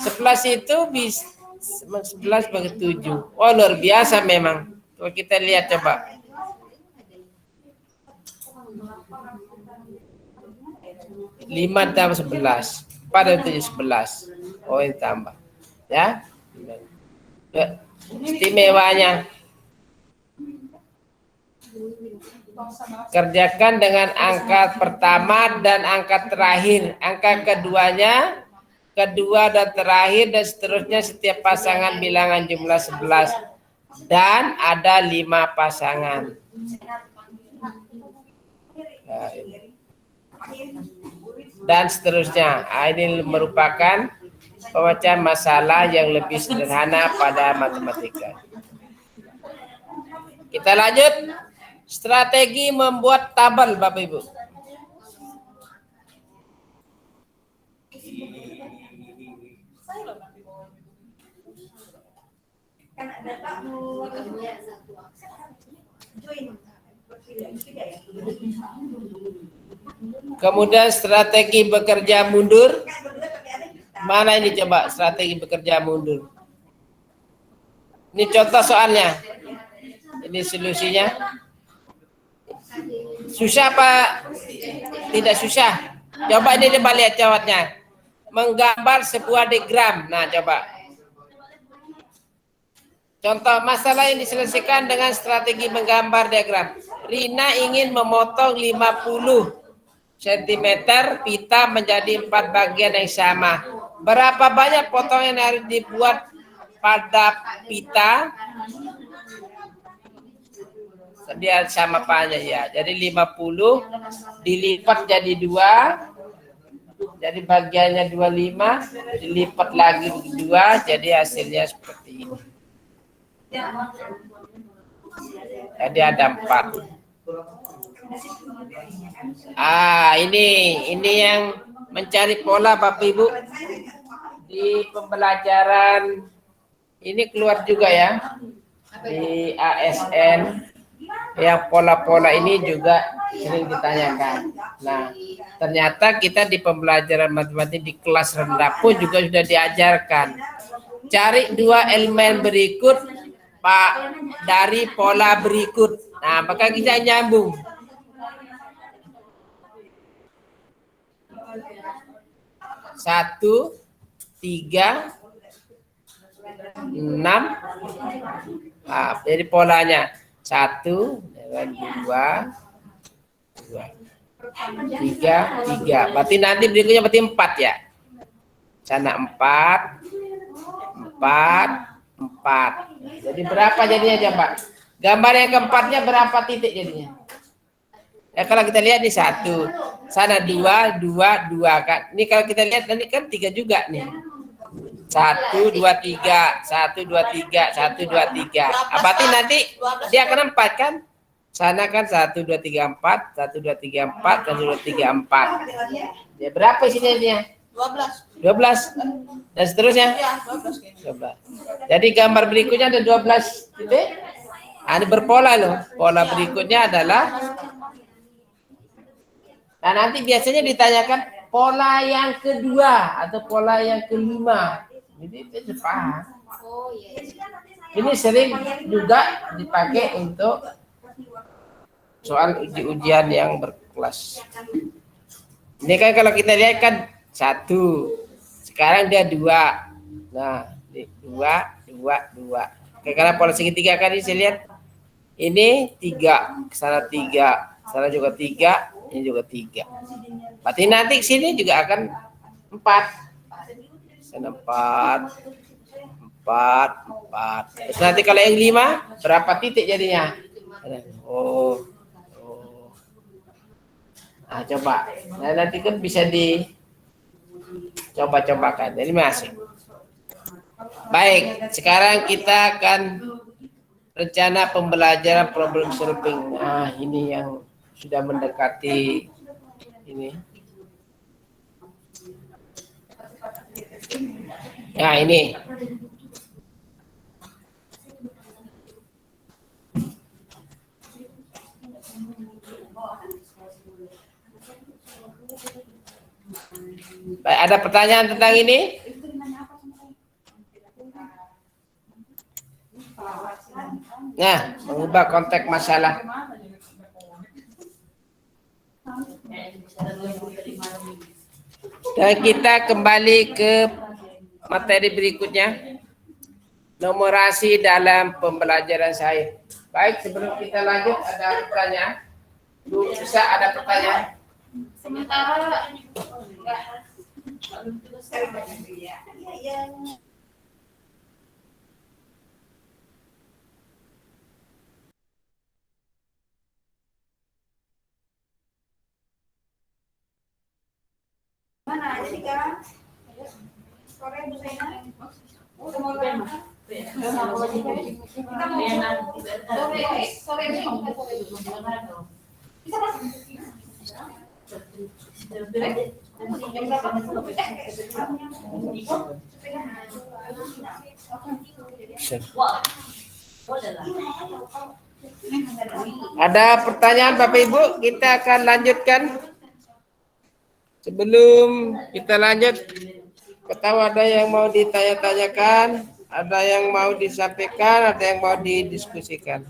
11 itu bisa 11 bagi 7. Oh, luar biasa memang. Coba kita lihat coba. 5 tambah 11. 4 dan 7 11. Oh, ini tambah. Ya. Istimewanya. Kerjakan dengan angka pertama dan angka terakhir. Angka keduanya, kedua dan terakhir dan seterusnya setiap pasangan bilangan jumlah 11. Dan ada 5 pasangan. Dan seterusnya. Ini merupakan pemecahan masalah yang lebih sederhana pada matematika. Kita lanjut. Strategi membuat tabel, Bapak Ibu. Kan ada tamu. Kemudian strategi bekerja mundur. Mana ini coba strategi bekerja mundur? Ini contoh soalnya. Ini solusinya. Susah apa tidak susah? Coba ini coba lihat jawabnya. Menggambar sebuah diagram. Nah, coba. Contoh masalah yang diselesaikan dengan strategi menggambar diagram. Rina ingin memotong 50 cm pita menjadi 4 bagian yang sama. Berapa banyak potongan yang harus dibuat pada pita? Dia sama panjang ya. Jadi 50 dilipat jadi 2. Jadi bagiannya 25, dilipat lagi 2, jadi hasilnya seperti ini. Jadi ada 4. Ini yang mencari pola Bapak Ibu di pembelajaran ini keluar juga ya di ASN. Yang pola-pola ini juga sering ditanyakan. Nah, ternyata kita di pembelajaran matematika di kelas rendah pun juga sudah diajarkan. Cari 2 elemen berikut Pak dari pola berikut. Nah, maka kita nyambung. Satu, 3, 6. Nah, jadi polanya 1, 2, 3, 3. Berarti nanti berikutnya berarti 4 ya. Sana 4, 4, 4. Jadi berapa jadinya coba? Gambar yang keempatnya berapa titik jadinya? Ya kalau kita lihat di 1, sana 2, 2, 2 kan. Ini kalau kita lihat nanti kan 3 juga nih. 1, 2, 3, 1, 2, 3, 1, 2, 3. Berarti nanti dia akan 4 kan? Sana kan 1, 2, 3, 4, 1, 2, 3, 4, 1, 2, 3, 4. Ya berapa isinya dia? 12. Dan seterusnya? 12. Jadi gambar berikutnya ada 12 titik. Ini berpola loh. Pola berikutnya adalah. Nah nanti biasanya ditanyakan pola yang kedua atau pola yang kelima. Jadi itu paham. Ini sering juga dipakai untuk soal ujian yang berkelas. Ini kan kalau kita lihat kan 1, sekarang dia 2. Nah, 2, 2, 2. Oke, karena pola segitiga kan ini saya lihat ini 3, sana 3, sana juga 3, ini juga 3. Berarti nanti sini juga akan 4. Sana 4, 4. Terus nanti kalau yang 5 berapa titik jadinya? Oh. Nah, coba. Nah, nanti kan bisa dicoba-cobakan. Jadi masih. Baik, sekarang kita akan rencana pembelajaran problem solving. Nah, ini yang sudah mendekati ini. Nah, ini. Baik, ada pertanyaan tentang ini? Nah, mengubah konteks masalah. Dan kita kembali ke materi berikutnya. Numerasi dalam pembelajaran saya. Baik, sebelum kita lanjut ada pertanyaan? Bisa ada pertanyaan? Sementara Mana jadi kan? Sore Bu Zainal. Udah mau lama. Kita mau sore bisa Ada pertanyaan Bapak Ibu? Kita akan lanjutkan. Sebelum kita lanjut, tahu ada yang mau ditanya-tanyakan, ada yang mau disampaikan, ada yang mau didiskusikan.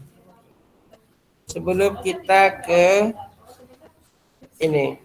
Sebelum kita ke ini.